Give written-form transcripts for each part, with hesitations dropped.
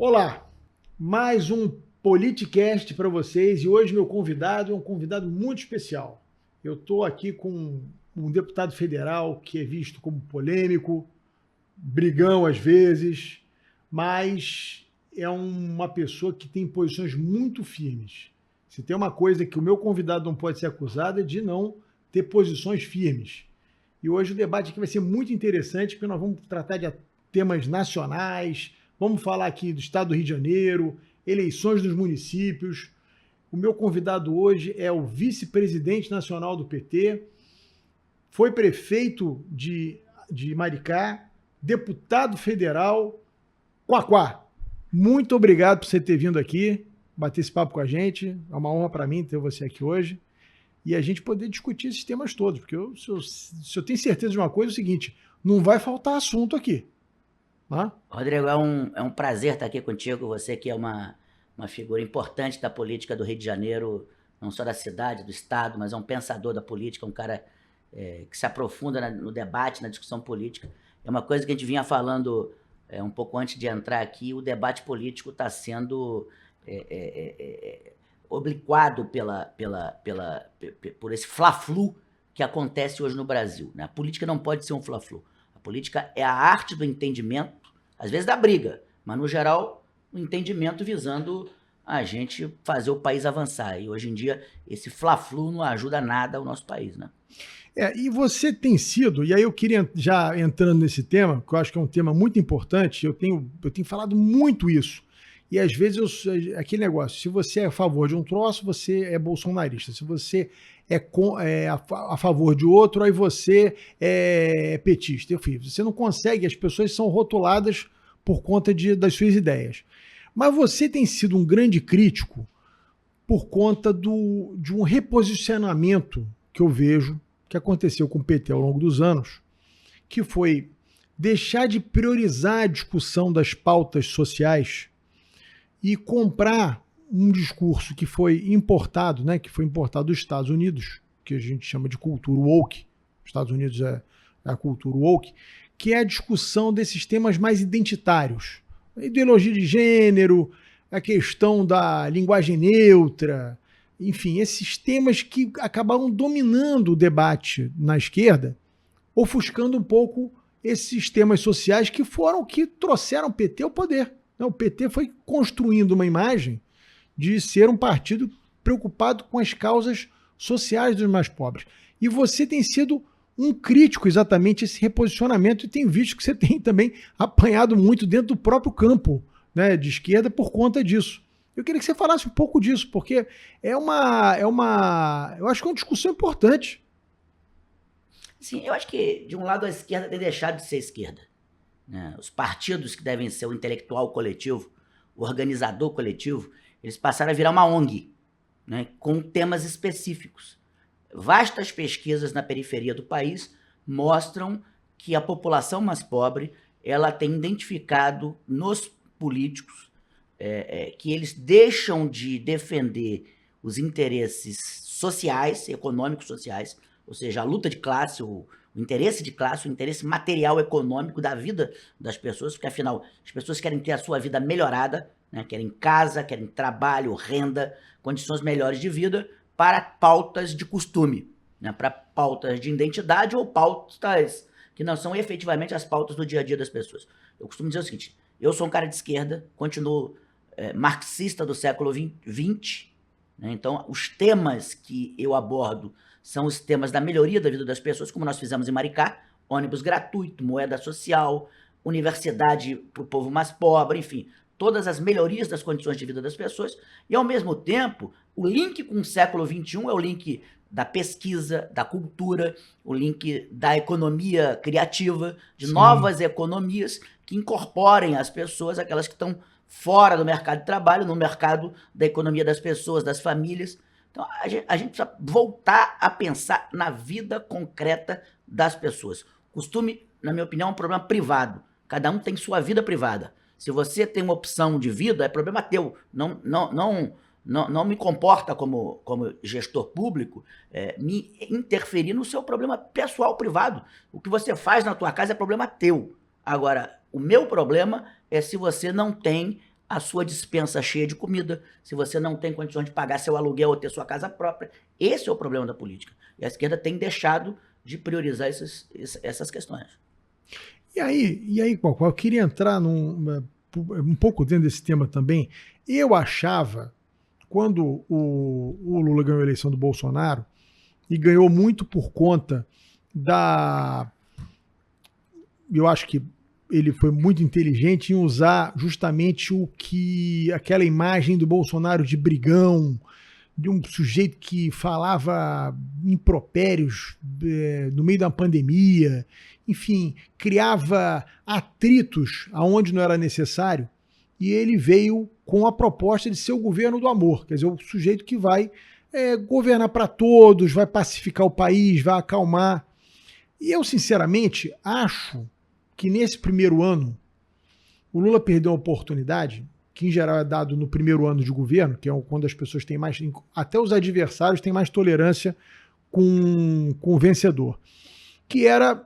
Olá, mais um Politicast para vocês e hoje meu convidado é um convidado muito especial. Eu estou aqui com um deputado federal que é visto como polêmico, brigão às vezes, mas é uma pessoa que tem posições muito firmes. Se tem uma coisa que o meu convidado não pode ser acusado é de não ter posições firmes. E hoje o debate aqui vai ser muito interessante, porque nós vamos tratar de temas nacionais, vamos falar aqui do estado do Rio de Janeiro, eleições dos municípios. O meu convidado hoje é o vice-presidente nacional do PT, foi prefeito de Maricá, deputado federal, Quaquá. Muito obrigado por você ter vindo aqui, bater esse papo com a gente. É uma honra para mim ter você aqui hoje. E a gente poder discutir esses temas todos, porque se eu tenho certeza de uma coisa, é o seguinte, não vai faltar assunto aqui. Tá? Rodrigo, é um prazer estar aqui contigo. Você que é uma figura importante da política do Rio de Janeiro, não só da cidade, do estado, mas é um pensador da política, um cara que se aprofunda no debate, na discussão política. É uma coisa que a gente vinha falando um pouco antes de entrar aqui, o debate político está sendo obliquado por esse fla-flu que acontece hoje no Brasil. Né? A política não pode ser um fla-flu. A política é a arte do entendimento, às vezes da briga, mas no geral o entendimento visando a gente fazer o país avançar. E hoje em dia esse fla-flu não ajuda nada ao nosso país, né? E você tem sido, e aí eu queria já entrando nesse tema, que eu acho que é um tema muito importante, eu tenho falado muito isso. E às vezes aquele negócio, se você é a favor de um troço, você é bolsonarista. Se você é a favor de outro, aí você é petista. Enfim, você não consegue, as pessoas são rotuladas por conta das suas ideias. Mas você tem sido um grande crítico por conta de um reposicionamento que eu vejo que aconteceu com o PT ao longo dos anos, que foi deixar de priorizar a discussão das pautas sociais e comprar um discurso que foi importado, né, que foi importado dos Estados Unidos, que a gente chama de cultura woke, os Estados Unidos é a cultura woke, que é a discussão desses temas mais identitários. A ideologia de gênero, a questão da linguagem neutra, enfim, esses temas que acabaram dominando o debate na esquerda, ofuscando um pouco esses temas sociais que foram que trouxeram o PT ao poder. O PT foi construindo uma imagem de ser um partido preocupado com as causas sociais dos mais pobres. E você tem sido um crítico exatamente a esse reposicionamento e tem visto que você tem também apanhado muito dentro do próprio campo, né, de esquerda por conta disso. Eu queria que você falasse um pouco disso, porque eu acho que é uma discussão importante. Sim, eu acho que de um lado a esquerda tem deixado de ser esquerda. Né? Os partidos que devem ser o intelectual coletivo, o organizador coletivo, eles passaram a virar uma ONG, né, com temas específicos. Vastas pesquisas na periferia do país mostram que a população mais pobre ela tem identificado nos políticos que eles deixam de defender os interesses sociais, econômicos sociais, ou seja, a luta de classe, o interesse de classe, o interesse material econômico da vida das pessoas, porque afinal as pessoas querem ter a sua vida melhorada, né? Querem casa, querem trabalho, renda, condições melhores de vida para pautas de costume, né? Para pautas de identidade ou pautas que não são efetivamente as pautas do dia a dia das pessoas. Eu costumo dizer o seguinte, eu sou um cara de esquerda, continuo marxista do século XX, né? Então os temas que eu abordo são os temas da melhoria da vida das pessoas, como nós fizemos em Maricá, ônibus gratuito, moeda social, universidade para o povo mais pobre, enfim, todas as melhorias das condições de vida das pessoas, e ao mesmo tempo, o link com o século XXI é o link da pesquisa, da cultura, o link da economia criativa, de Sim. Novas economias que incorporem as pessoas, aquelas que estão fora do mercado de trabalho, no mercado da economia das pessoas, das famílias. Então, a gente precisa voltar a pensar na vida concreta das pessoas. Costume, na minha opinião, é um problema privado. Cada um tem sua vida privada. Se você tem uma opção de vida, é problema teu. Não me comporta como gestor público me interferir no seu problema pessoal, privado. O que você faz na tua casa é problema teu. Agora, o meu problema é se você não tem a sua despensa cheia de comida, se você não tem condições de pagar seu aluguel ou ter sua casa própria. Esse é o problema da política. E a esquerda tem deixado de priorizar essas questões. E aí, Cocó, eu queria entrar um pouco dentro desse tema também. Eu achava, quando o Lula ganhou a eleição do Bolsonaro, e ganhou muito por conta eu acho que ele foi muito inteligente em usar justamente aquela imagem do Bolsonaro de brigão, de um sujeito que falava impropérios no meio da pandemia, enfim, criava atritos aonde não era necessário, e ele veio com a proposta de ser o governo do amor, quer dizer, o sujeito que vai governar para todos, vai pacificar o país, vai acalmar. E eu, sinceramente, acho que nesse primeiro ano, o Lula perdeu a oportunidade, que em geral é dado no primeiro ano de governo, que é quando as pessoas têm mais, até os adversários têm mais tolerância com o vencedor, que era,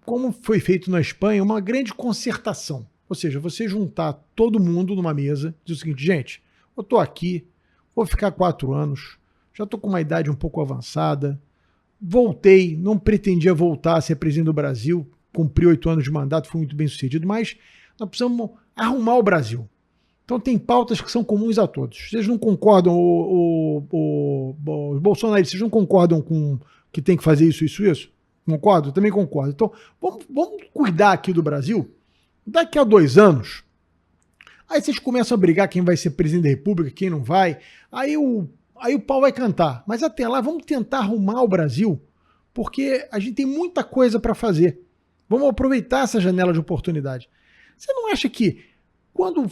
como foi feito na Espanha, uma grande concertação. Ou seja, você juntar todo mundo numa mesa, diz o seguinte, gente, eu estou aqui, vou ficar 4 anos, já estou com uma idade um pouco avançada, voltei, não pretendia voltar a ser presidente do Brasil, cumpri 8 anos de mandato, fui muito bem sucedido, mas nós precisamos arrumar o Brasil. Então tem pautas que são comuns a todos. Vocês não concordam, os bolsonaristas, vocês não concordam com que tem que fazer isso, isso, isso? Concordo? Eu também concordo. Então vamos cuidar aqui do Brasil. Daqui a 2 anos, aí vocês começam a brigar quem vai ser presidente da República, quem não vai, aí o pau vai cantar. Mas até lá, vamos tentar arrumar o Brasil, porque a gente tem muita coisa para fazer. Vamos aproveitar essa janela de oportunidade. Você não acha que quando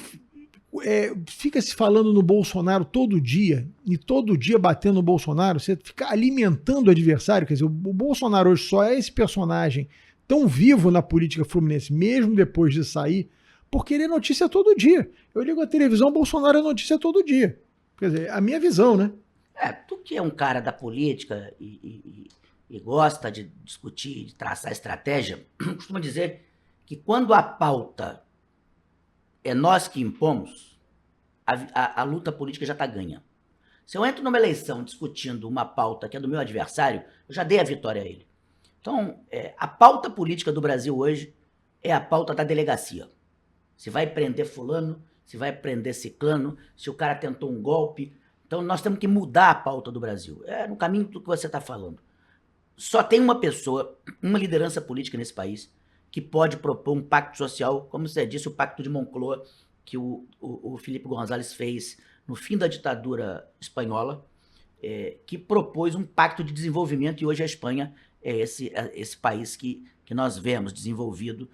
fica se falando no Bolsonaro todo dia, e todo dia batendo no Bolsonaro, você fica alimentando o adversário? Quer dizer, o Bolsonaro hoje só é esse personagem tão vivo na política fluminense, mesmo depois de sair, porque ele é notícia todo dia. Eu ligo a televisão, Bolsonaro é notícia todo dia. Quer dizer, a minha visão, né? Tu que é um cara da política e gosta de discutir, de traçar estratégia, costuma dizer que quando a pauta é nós que impomos, a luta política já está ganha. Se eu entro numa eleição discutindo uma pauta que é do meu adversário, eu já dei a vitória a ele. Então, a pauta política do Brasil hoje é a pauta da delegacia. Se vai prender fulano, se vai prender ciclano, se o cara tentou um golpe. Então nós temos que mudar a pauta do Brasil. É no caminho do que você está falando. Só tem uma pessoa, uma liderança política nesse país, que pode propor um pacto social, como você disse, o Pacto de Moncloa, que o Felipe González fez no fim da ditadura espanhola, que propôs um pacto de desenvolvimento, e hoje a Espanha é esse país que nós vemos desenvolvido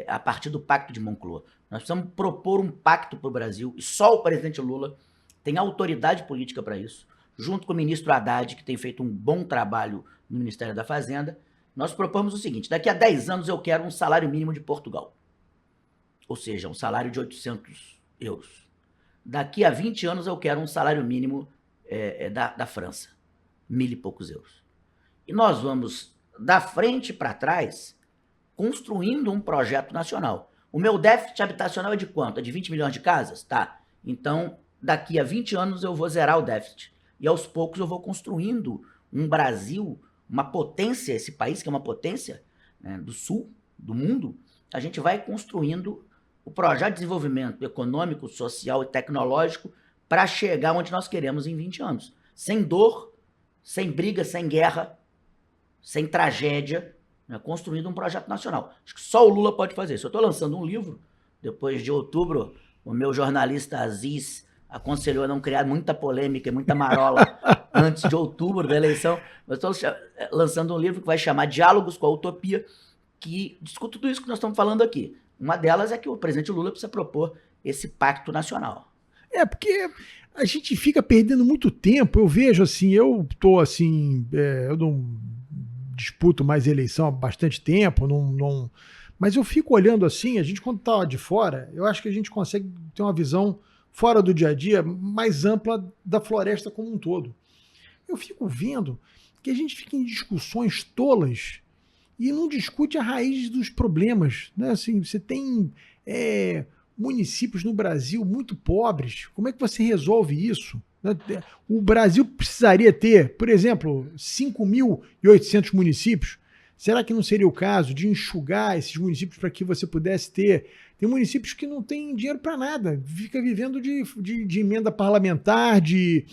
a partir do Pacto de Moncloa. Nós precisamos propor um pacto para o Brasil, e só o presidente Lula tem autoridade política para isso, junto com o ministro Haddad, que tem feito um bom trabalho no Ministério da Fazenda. Nós propomos o seguinte: daqui a 10 anos eu quero um salário mínimo de Portugal, ou seja, um salário de 800 euros. Daqui a 20 anos eu quero um salário mínimo da França, 1.000 e poucos euros. E nós vamos, da frente para trás, construindo um projeto nacional. O meu déficit habitacional é de quanto? É de 20 milhões de casas? Tá. Então, daqui a 20 anos eu vou zerar o déficit. E aos poucos eu vou construindo um Brasil, uma potência, esse país que é uma potência, né, do sul, do mundo. A gente vai construindo o projeto de desenvolvimento econômico, social e tecnológico para chegar onde nós queremos em 20 anos. Sem dor, sem briga, sem guerra, sem tragédia, né, construindo um projeto nacional. Acho que só o Lula pode fazer isso. Eu estou lançando um livro, depois de outubro, o meu jornalista Aziz aconselhou a não criar muita polêmica e muita marola antes de outubro da eleição. Eu estou lançando um livro que vai chamar Diálogos com a Utopia, que discute tudo isso que nós estamos falando aqui. Uma delas é que o presidente Lula precisa propor esse pacto nacional. Porque a gente fica perdendo muito tempo. Eu vejo assim, eu não disputo mais eleição há bastante tempo, mas eu fico olhando assim, a gente quando está de fora, eu acho que a gente consegue ter uma visão fora do dia a dia mais ampla da floresta como um todo. Eu fico vendo que a gente fica em discussões tolas e não discute a raiz dos problemas, né? Assim, você tem municípios no Brasil muito pobres. Como é que você resolve isso? O Brasil precisaria ter, por exemplo, 5.800 municípios. Será que não seria o caso de enxugar esses municípios para que você pudesse ter? Tem municípios que não têm dinheiro para nada, fica vivendo de emenda parlamentar, de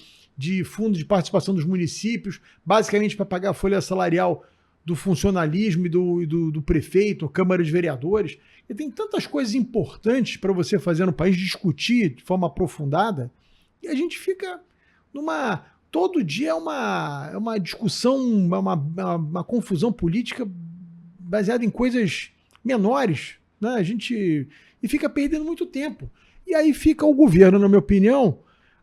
fundo de participação dos municípios, basicamente para pagar a folha salarial do funcionalismo e do prefeito, Câmara de Vereadores. E tem tantas coisas importantes para você fazer no país, discutir de forma aprofundada, e a gente fica numa... Todo dia é uma discussão, uma confusão política baseada em coisas menores, né? E fica perdendo muito tempo. E aí fica o governo, na minha opinião,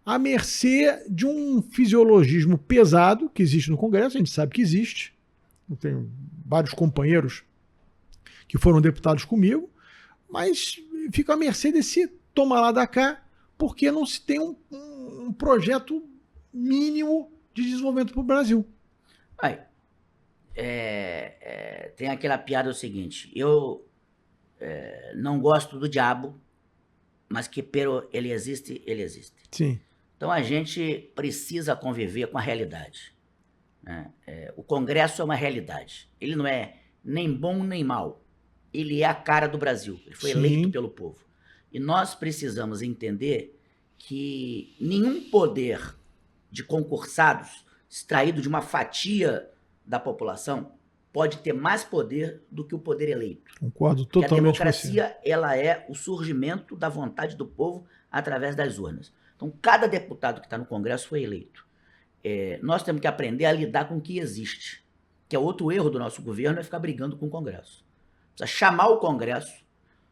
à mercê de um fisiologismo pesado que existe no Congresso, a gente sabe que existe. Eu tenho vários companheiros que foram deputados comigo, mas fica à mercê desse toma lá da cá, porque não se tem um projeto mínimo de desenvolvimento para o Brasil. Tem aquela piada o seguinte, eu não gosto do diabo, mas que pero ele existe, ele existe. Sim. Então a gente precisa conviver com a realidade. Né? O Congresso é uma realidade. Ele não é nem bom nem mal. Ele é a cara do Brasil. Ele foi eleito pelo povo. E nós precisamos entender que nenhum poder de concursados, extraído de uma fatia da população, pode ter mais poder do que o poder eleito. Concordo totalmente com você. A democracia, ela é o surgimento da vontade do povo através das urnas. Então, cada deputado que está no Congresso foi eleito. Nós temos que aprender a lidar com o que existe, que é outro erro do nosso governo, é ficar brigando com o Congresso. Precisa chamar o Congresso,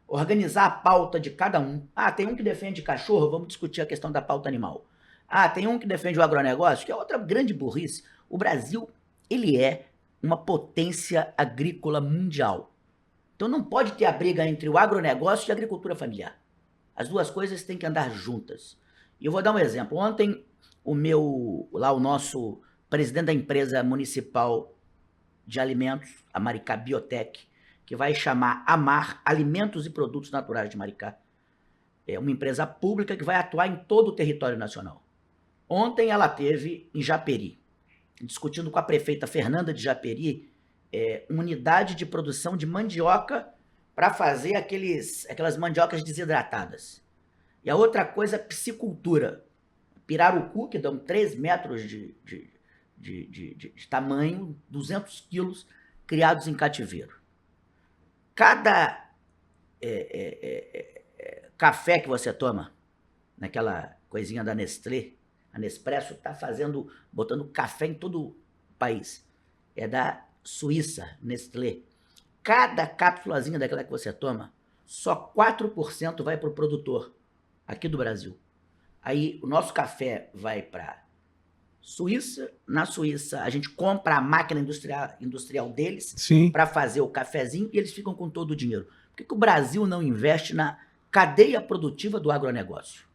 organizar a pauta de cada um. Tem um que defende cachorro, vamos discutir a questão da pauta animal. Tem um que defende o agronegócio, que é outra grande burrice. O Brasil, ele é uma potência agrícola mundial. Então não pode ter a briga entre o agronegócio e a agricultura familiar. As duas coisas têm que andar juntas. E eu vou dar um exemplo. Ontem, o nosso presidente da empresa municipal de alimentos, a Maricá Biotech, que vai chamar AMAR, Alimentos e Produtos Naturais de Maricá. É uma empresa pública que vai atuar em todo o território nacional. Ontem ela esteve em Japeri, discutindo com a prefeita Fernanda de Japeri, uma unidade de produção de mandioca para fazer aquelas mandiocas desidratadas. E a outra coisa é piscicultura. Pirarucu, que dão 3 metros de tamanho, 200 quilos, criados em cativeiro. Cada café que você toma, naquela coisinha da Nestlé, a Nespresso está botando café em todo o país. É da Suíça, Nestlé. Cada cápsulazinha daquela que você toma, só 4% vai para o produtor, aqui do Brasil. Aí o nosso café vai para Suíça. Na Suíça, a gente compra a máquina industrial deles para fazer o cafezinho e eles ficam com todo o dinheiro. Por que o Brasil não investe na cadeia produtiva do agronegócio?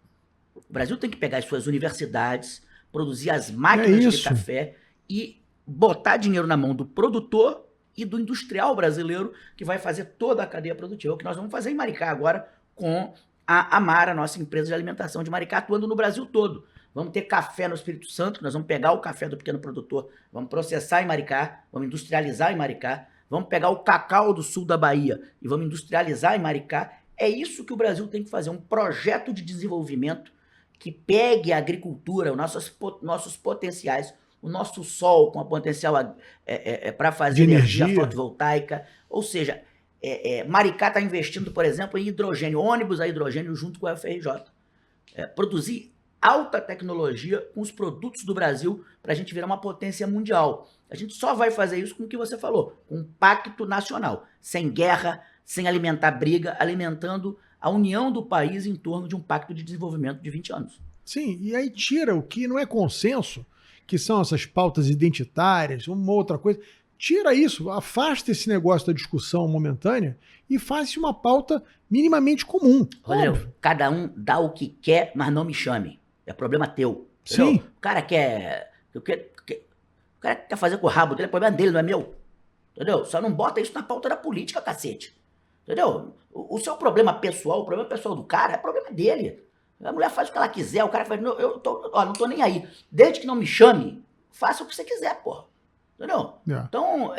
O Brasil tem que pegar as suas universidades, produzir as máquinas de café e botar dinheiro na mão do produtor e do industrial brasileiro que vai fazer toda a cadeia produtiva. É o que nós vamos fazer em Maricá agora com a AMAR, a nossa empresa de alimentação de Maricá, atuando no Brasil todo. Vamos ter café no Espírito Santo, nós vamos pegar o café do pequeno produtor, vamos processar em Maricá, vamos industrializar em Maricá, vamos pegar o cacau do sul da Bahia e vamos industrializar em Maricá. É isso que o Brasil tem que fazer, um projeto de desenvolvimento que pegue a agricultura, os nossos potenciais, o nosso sol com a potencial para fazer energia fotovoltaica. Ou seja, Maricá está investindo, por exemplo, em hidrogênio, ônibus a hidrogênio junto com a UFRJ. Produzir alta tecnologia com os produtos do Brasil para a gente virar uma potência mundial. A gente só vai fazer isso com o que você falou, com um pacto nacional, sem guerra, sem alimentar briga, alimentando a união do país em torno de um pacto de desenvolvimento de 20 anos. Sim, e aí tira o que não é consenso, que são essas pautas identitárias, uma outra coisa. Tira isso, afasta esse negócio da discussão momentânea e faz uma pauta minimamente comum. Rodrigo, cada um dá o que quer, mas não me chame. É problema teu. Sim. Entendeu? O cara quer fazer com o rabo dele, é problema dele, não é meu. Entendeu? Só não bota isso na pauta da política, cacete. Entendeu? O seu problema pessoal, o problema pessoal do cara é problema dele. A mulher faz o que ela quiser, o cara faz, não, não tô nem aí. Desde que não me chame, faça o que você quiser, porra. Entendeu? Então,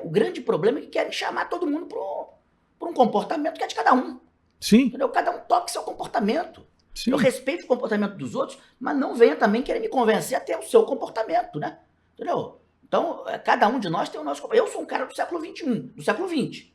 o grande problema é que querem chamar todo mundo por um comportamento que é de cada um. Sim. Entendeu? Cada um toque seu comportamento. Sim. Eu respeito o comportamento dos outros, mas não venha também querer me convencer a ter o seu comportamento, né? Entendeu? Então, cada um de nós tem o nosso comportamento. Eu sou um cara do século XXI, do século XX.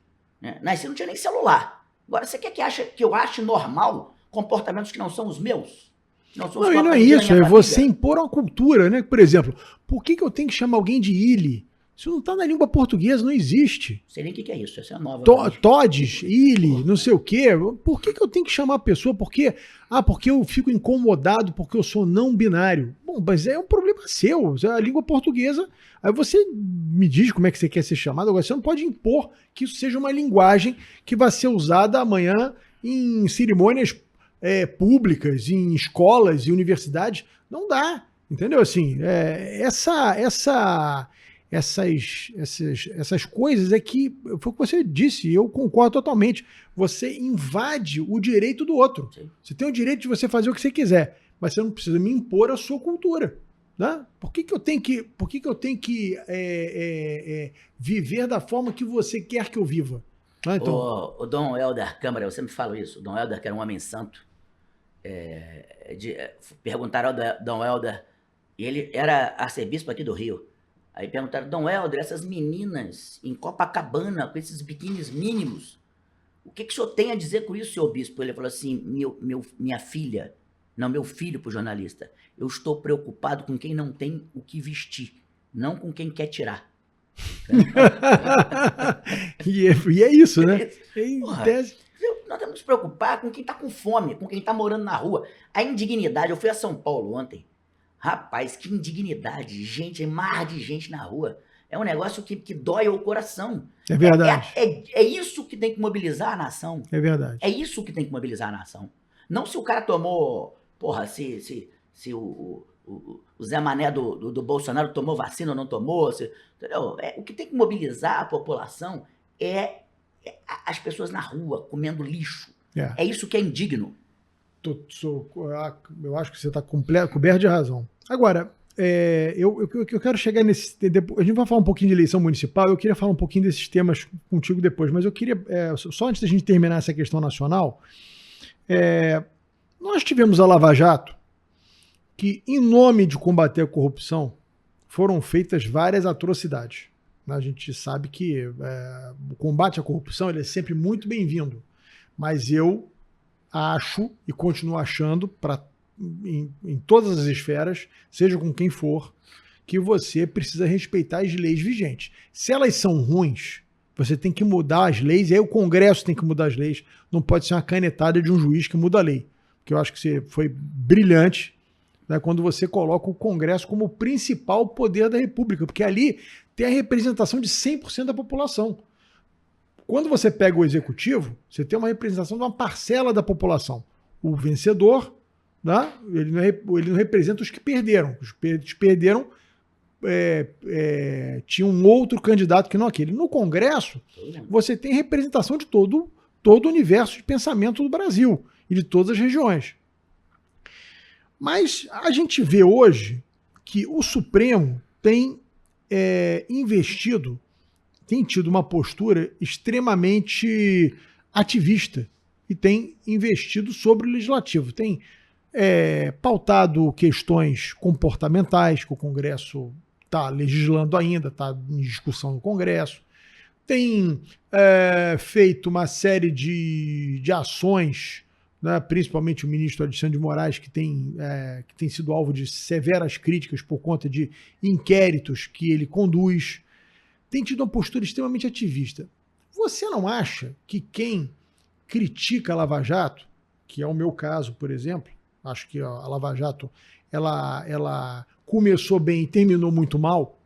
Né? Nasci, não tinha nem celular. Agora, você quer que eu ache normal comportamentos que não são os meus? Não, e não é isso, é você impor uma cultura, né? Por exemplo, por que eu tenho que chamar alguém de Ili? Isso não está na língua portuguesa, não existe. Sei nem o que é isso, essa é a nova. Todes, Ili, não sei o quê. Por que eu tenho que chamar a pessoa? Porque eu fico incomodado porque eu sou não binário. Bom, mas é um problema seu. A língua portuguesa, aí você me diz como é que você quer ser chamado. Agora, você não pode impor que isso seja uma linguagem que vai ser usada amanhã em cerimônias públicas, em escolas e universidades. Não dá, entendeu? Assim, essas coisas é que, foi o que você disse, e eu concordo totalmente, você invade o direito do outro. Sim. Você tem o direito de você fazer o que você quiser, mas você não precisa me impor a sua cultura. Né? Por que eu tenho que viver da forma que você quer que eu viva? Né? Então, o Dom Helder Câmara, eu sempre falo isso, o Dom Helder, que era um homem santo, perguntaram ao Dom Helder, e ele era arcebispo aqui do Rio. Aí perguntaram, Dom Helder, essas meninas em Copacabana, com esses biquínis mínimos, o que o senhor tem a dizer com isso, senhor bispo? Ele falou assim, minha filha, não, meu filho pro jornalista, eu estou preocupado com quem não tem o que vestir, não com quem quer tirar. e é isso, né? Porra, nós temos que nos preocupar com quem tá com fome, com quem tá morando na rua. A indignidade, eu fui a São Paulo ontem, rapaz, que indignidade, gente, mar de gente na rua. É um negócio que dói o coração. É verdade. É isso que tem que mobilizar a nação. É verdade. É isso que tem que mobilizar a nação. Não se o cara tomou, porra, se o Zé Mané do Bolsonaro tomou vacina ou não tomou, entendeu? O que tem que mobilizar a população é as pessoas na rua, comendo lixo. É isso que é indigno. Eu acho que você está coberto de razão. Agora, eu quero chegar nesse... A gente vai falar um pouquinho de eleição municipal, eu queria falar um pouquinho desses temas contigo depois, mas eu queria, só antes da gente terminar essa questão nacional, nós tivemos a Lava Jato, que em nome de combater a corrupção, foram feitas várias atrocidades. A gente sabe que o combate à corrupção ele é sempre muito bem-vindo, mas eu acho e continuo achando, em todas as esferas, seja com quem for, que você precisa respeitar as leis vigentes. Se elas são ruins, você tem que mudar as leis, e aí o Congresso tem que mudar as leis, não pode ser uma canetada de um juiz que muda a lei. Porque eu acho que você foi brilhante, né, quando você coloca o Congresso como o principal poder da República, porque ali tem a representação de 100% da população. Quando você pega o executivo, você tem uma representação de uma parcela da população. O vencedor, né, ele não representa os que perderam. Os que perderam tinha um outro candidato que não aquele. No Congresso, você tem representação de todo o universo de pensamento do Brasil e de todas as regiões. Mas a gente vê hoje que o Supremo tem investido, tem tido uma postura extremamente ativista e tem investido sobre o legislativo. Tem pautado questões comportamentais, que o Congresso está legislando ainda, está em discussão no Congresso. Tem feito uma série de ações, né, principalmente o ministro Alexandre de Moraes, que tem sido alvo de severas críticas por conta de inquéritos que ele conduz. Tem tido uma postura extremamente ativista. Você não acha que quem critica a Lava Jato, que é o meu caso, por exemplo, acho que a Lava Jato ela começou bem e terminou muito mal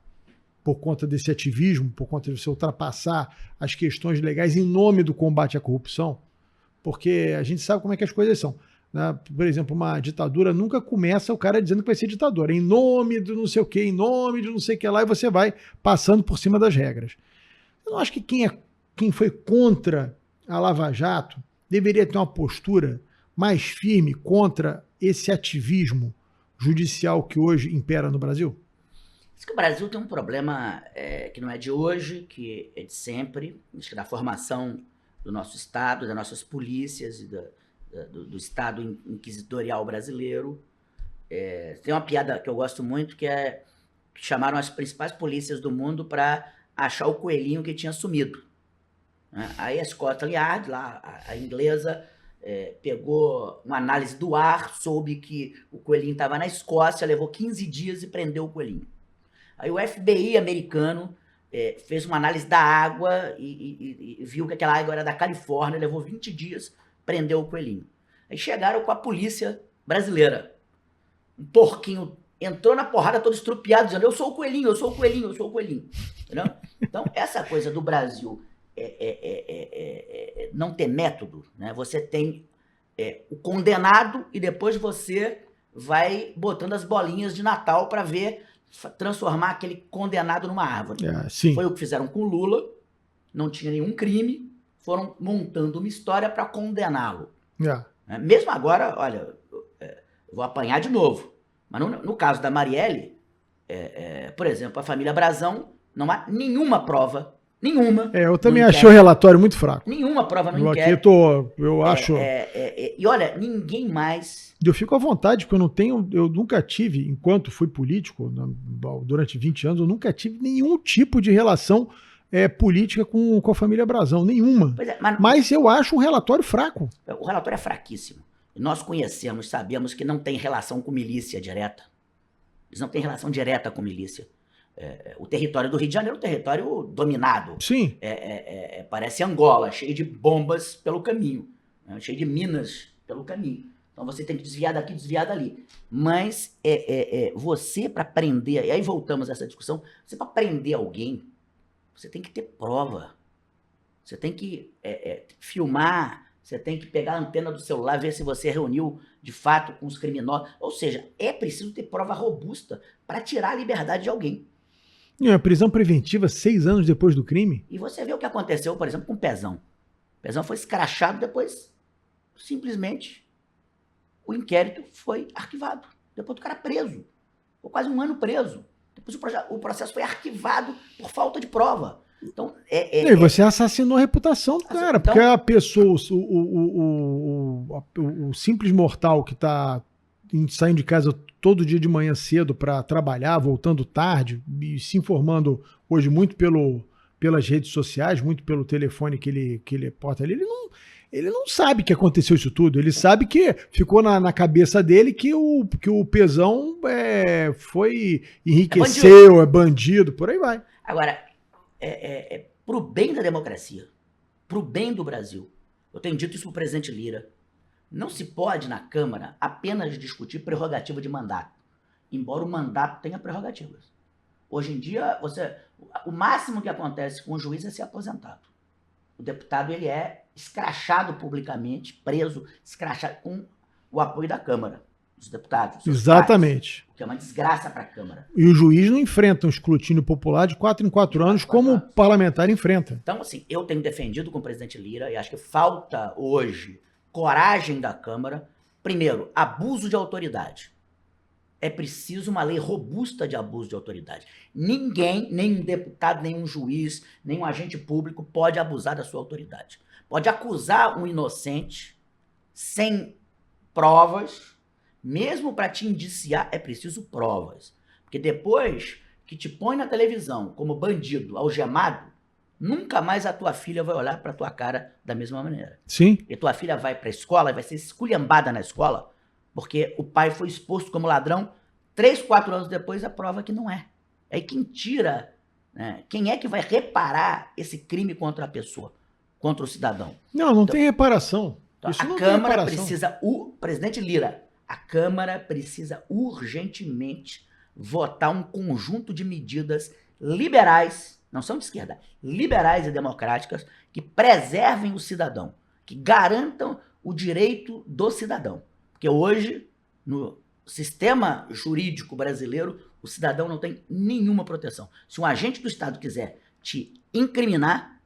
por conta desse ativismo, por conta de você ultrapassar as questões legais em nome do combate à corrupção, porque a gente sabe como é que as coisas são. Né? Por exemplo, uma ditadura nunca começa o cara dizendo que vai ser ditador, em nome do não sei o que, em nome de não sei o que lá, e você vai passando por cima das regras. Eu não acho que quem foi contra a Lava Jato deveria ter uma postura mais firme contra esse ativismo judicial que hoje impera no Brasil? Diz que o Brasil tem um problema que não é de hoje, que é de sempre, acho que da formação do nosso Estado, das nossas polícias e do Estado inquisitorial brasileiro. Tem uma piada que eu gosto muito, que chamaram as principais polícias do mundo para achar o coelhinho que tinha sumido. Aí a Scotland Yard, lá, a inglesa, pegou uma análise do ar, soube que o coelhinho estava na Escócia, levou 15 dias e prendeu o coelhinho. Aí o FBI americano fez uma análise da água e viu que aquela água era da Califórnia, levou 20 dias, prendeu o coelhinho. Aí chegaram com a polícia brasileira. Um porquinho entrou na porrada todo estrupiado, dizendo: eu sou o coelhinho, eu sou o coelhinho, eu sou o coelhinho. Entendeu? Então, essa coisa do Brasil não ter método, né? Você tem o condenado e depois você vai botando as bolinhas de Natal para ver transformar aquele condenado numa árvore. Foi o que fizeram com o Lula, não tinha nenhum crime, foram montando uma história para condená-lo. Mesmo agora, olha, eu vou apanhar de novo, mas no caso da Marielle, por exemplo, a família Brazão, não há nenhuma prova, nenhuma. Eu também achei o relatório muito fraco. Nenhuma prova no inquérito. Eu acho... E olha, ninguém mais... Eu fico à vontade, porque eu nunca tive, enquanto fui político, durante 20 anos, eu nunca tive nenhum tipo de relação política com a família Brazão, nenhuma. Mas eu acho um relatório fraco. O relatório é fraquíssimo. Nós conhecemos, sabemos que não tem relação com milícia direta. Eles não têm relação direta com milícia. O território do Rio de Janeiro é um território dominado. Sim. Parece Angola, cheio de bombas pelo caminho, cheio de minas pelo caminho. Então você tem que desviar daqui, desviar dali. Mas você, para prender, e aí voltamos a essa discussão, você para prender alguém, você tem que ter prova. Você tem que filmar, você tem que pegar a antena do celular, ver se você reuniu de fato com os criminosos. Ou seja, é preciso ter prova robusta para tirar a liberdade de alguém. A prisão preventiva 6 anos depois do crime. E você vê o que aconteceu, por exemplo, com o Pezão. O Pezão foi escrachado, depois simplesmente o inquérito foi arquivado. Depois do cara preso. Ficou quase 1 ano preso. Depois o processo foi arquivado por falta de prova. Então, e você assassinou a reputação do cara, porque a pessoa, o simples mortal que está saindo de casa todo dia de manhã cedo para trabalhar, voltando tarde, e se informando hoje muito pelas redes sociais, muito pelo telefone que ele porta ali, ele não sabe que aconteceu isso tudo. Ele sabe que ficou na cabeça dele que o Pezão enriqueceu, é bandido, por aí vai. Agora, pro bem da democracia, pro bem do Brasil, eu tenho dito isso pro presidente Lira, não se pode na Câmara apenas discutir prerrogativa de mandato, embora o mandato tenha prerrogativas. Hoje em dia, o máximo que acontece com o juiz é ser aposentado. O deputado ele é escrachado publicamente, preso, escrachado com o apoio da Câmara, dos deputados. Exatamente. Pais, o que é uma desgraça para a Câmara. E o juiz não enfrenta um escrutínio popular de 4 em 4 anos como o parlamentar enfrenta. Então, assim, eu tenho defendido com o presidente Lira e acho que falta hoje coragem da Câmara. Primeiro, abuso de autoridade. É preciso uma lei robusta de abuso de autoridade. Ninguém, nenhum deputado, nenhum juiz, nenhum agente público pode abusar da sua autoridade. Pode acusar um inocente sem provas, mesmo para te indiciar é preciso provas. Porque depois que te põe na televisão como bandido, algemado, nunca mais a tua filha vai olhar para tua cara da mesma maneira. Sim. E tua filha vai para a escola e vai ser esculhambada na escola, porque o pai foi exposto como ladrão, 3, 4 anos depois a prova que não é. Aí quem tira, né, quem é que vai reparar esse crime contra a pessoa, contra o cidadão? Não tem reparação. Então, isso não a Câmara tem reparação. precisa, o presidente Lira, a Câmara precisa urgentemente votar um conjunto de medidas liberais, não são de esquerda, liberais e democráticas, que preservem o cidadão, que garantam o direito do cidadão. Porque hoje, no sistema jurídico brasileiro, o cidadão não tem nenhuma proteção. Se um agente do Estado quiser te incriminar,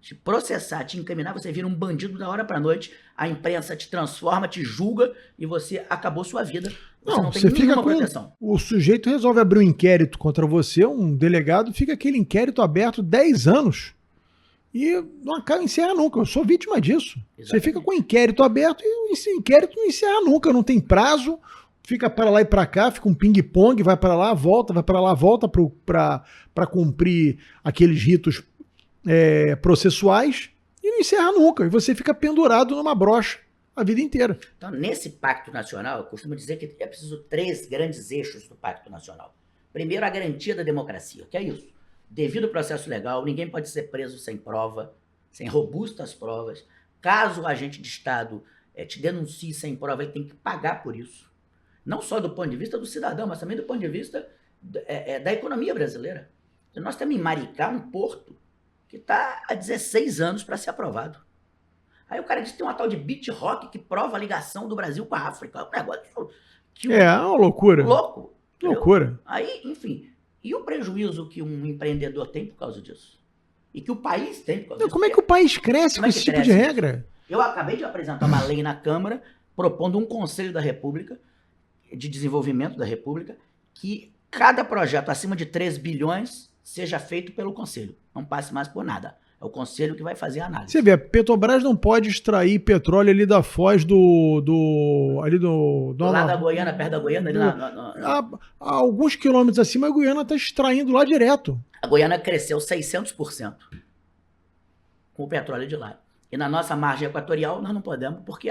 te processar, te incriminar, você vira um bandido da hora pra noite, a imprensa te transforma, te julga e você acabou sua vida. Você não tem você fica nenhuma com... proteção. O sujeito resolve abrir um inquérito contra você, um delegado, fica aquele inquérito aberto 10 anos e não acaba, encerra nunca. Eu sou vítima disso. Exatamente. Você fica com o inquérito aberto e esse inquérito não encerra nunca, não tem prazo, fica para lá e para cá, fica um ping-pong, vai para lá, volta, vai para lá, volta para cumprir aqueles ritos processuais e não encerra nunca. E você fica pendurado numa brocha a vida inteira. Então, nesse Pacto Nacional, eu costumo dizer que é preciso 3 grandes eixos do Pacto Nacional. Primeiro, a garantia da democracia, que é isso. Devido processo legal, ninguém pode ser preso sem prova, sem robustas provas. Caso o agente de Estado te denuncie sem prova, ele tem que pagar por isso. Não só do ponto de vista do cidadão, mas também do ponto de vista da economia brasileira. Então, nós temos em Maricá um porto que está há 16 anos para ser aprovado. Aí o cara diz que tem uma tal de Beat Rock que prova a ligação do Brasil com a África. É um negócio que uma loucura. Louco. Loucura. Aí, enfim, e o prejuízo que um empreendedor tem por causa disso? E que o país tem por causa disso? Como é que o país cresce com esse tipo de regra? Eu acabei de apresentar uma lei na Câmara propondo um Conselho da República, de Desenvolvimento da República, que cada projeto acima de 3 bilhões seja feito pelo Conselho. Não passe mais por nada. É o Conselho que vai fazer a análise. Você vê, a Petrobras não pode extrair petróleo ali da foz do lá da Goiânia, perto da Goiânia, ali a alguns quilômetros acima, a Goiânia está extraindo lá direto. A Goiânia cresceu 600% com o petróleo de lá. E na nossa margem equatorial nós não podemos, porque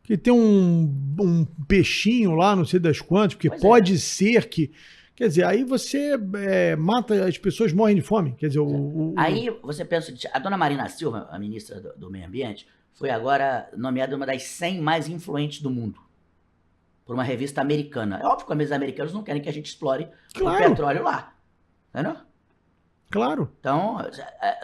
que tem um peixinho lá, não sei das quantas, porque pode ser que... Quer dizer, aí você mata, as pessoas morrem de fome. Quer dizer, Aí você pensa, a dona Marina Silva, a ministra do Meio Ambiente, foi agora nomeada uma das 100 mais influentes do mundo, por uma revista americana. É óbvio que os americanos não querem que a gente explore o petróleo lá. Entendeu? Claro. Então,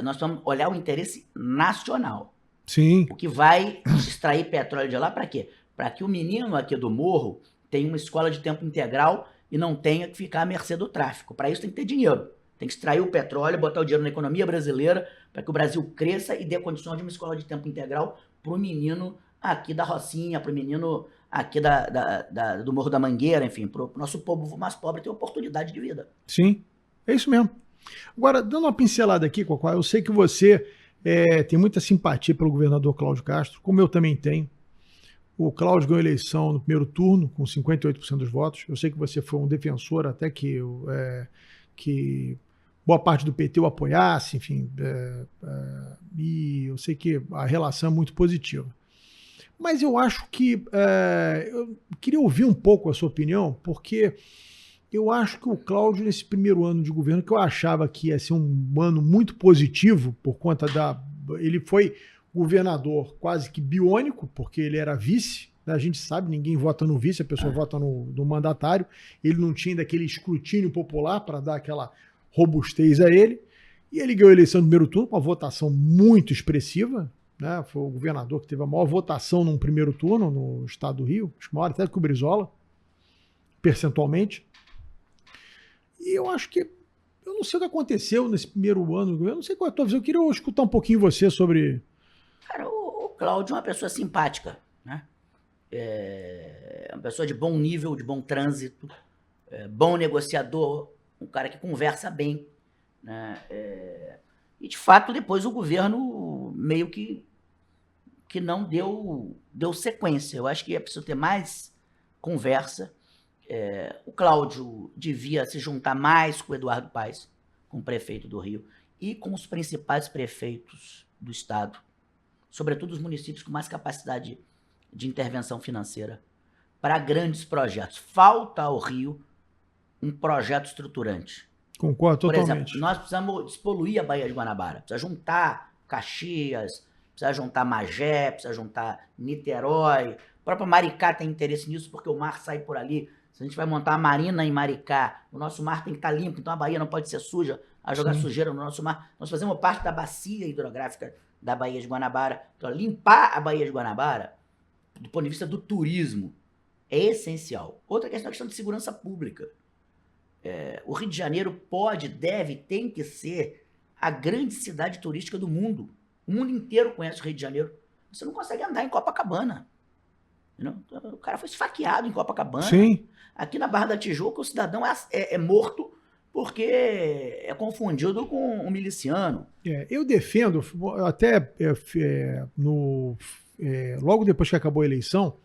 nós vamos olhar o interesse nacional. Sim. O que vai extrair petróleo de lá para quê? Para que o menino aqui do morro tenha uma escola de tempo integral e não tenha que ficar à mercê do tráfico. Para isso tem que ter dinheiro. Tem que extrair o petróleo, botar o dinheiro na economia brasileira para que o Brasil cresça e dê condições de uma escola de tempo integral para o menino aqui da Rocinha, para o menino aqui do Morro da Mangueira, enfim, para o nosso povo mais pobre ter oportunidade de vida. Sim, é isso mesmo. Agora, dando uma pincelada aqui, Cocó, eu sei que você tem muita simpatia pelo governador Cláudio Castro, como eu também tenho. O Cláudio ganhou a eleição no primeiro turno, com 58% dos votos. Eu sei que você foi um defensor até que boa parte do PT o apoiasse, enfim. E eu sei que a relação é muito positiva. Mas eu acho que... eu queria ouvir um pouco a sua opinião, porque eu acho que o Cláudio, nesse primeiro ano de governo, que eu achava que ia ser um ano muito positivo, por conta ele foi governador quase que biônico, porque ele era vice, né? A gente sabe, ninguém vota no vice, a pessoa vota no mandatário. Ele não tinha daquele escrutínio popular para dar aquela robustez a ele. E ele ganhou a eleição no primeiro turno com uma votação muito expressiva, né? Foi o governador que teve a maior votação num primeiro turno no estado do Rio, acho que maior até que o Brizola, percentualmente. E eu acho que eu não sei o que aconteceu nesse primeiro ano do governo, não sei qual é a tua visão, eu queria escutar um pouquinho você sobre... Cara, o Cláudio é uma pessoa simpática, né? É uma pessoa de bom nível, de bom trânsito, bom negociador, um cara que conversa bem, né? E, de fato, depois o governo meio que não deu sequência. Eu acho que é preciso ter mais conversa. O Cláudio devia se juntar mais com o Eduardo Paes, com o prefeito do Rio, e com os principais prefeitos do estado, sobretudo os municípios com mais capacidade de intervenção financeira, para grandes projetos. Falta ao Rio um projeto estruturante. Concordo totalmente. Por exemplo, nós precisamos despoluir a Baía de Guanabara, precisa juntar Caxias, precisa juntar Magé, precisa juntar Niterói. A própria Maricá tem interesse nisso, porque o mar sai por ali. Se a gente vai montar a marina em Maricá, o nosso mar tem que estar limpo, então a Baía não pode ser suja, a jogar sujeira no nosso mar. Nós fazemos parte da bacia hidrográfica da Baía de Guanabara. Então, limpar a Baía de Guanabara, do ponto de vista do turismo, é essencial. Outra questão é a questão de segurança pública. O Rio de Janeiro pode, deve, tem que ser a grande cidade turística do mundo. O mundo inteiro conhece o Rio de Janeiro. Você não consegue andar em Copacabana. Entendeu? O cara foi esfaqueado em Copacabana. Sim. Aqui na Barra da Tijuca, o cidadão é morto porque é confundido com um miliciano. Eu defendo, até logo depois que acabou a eleição,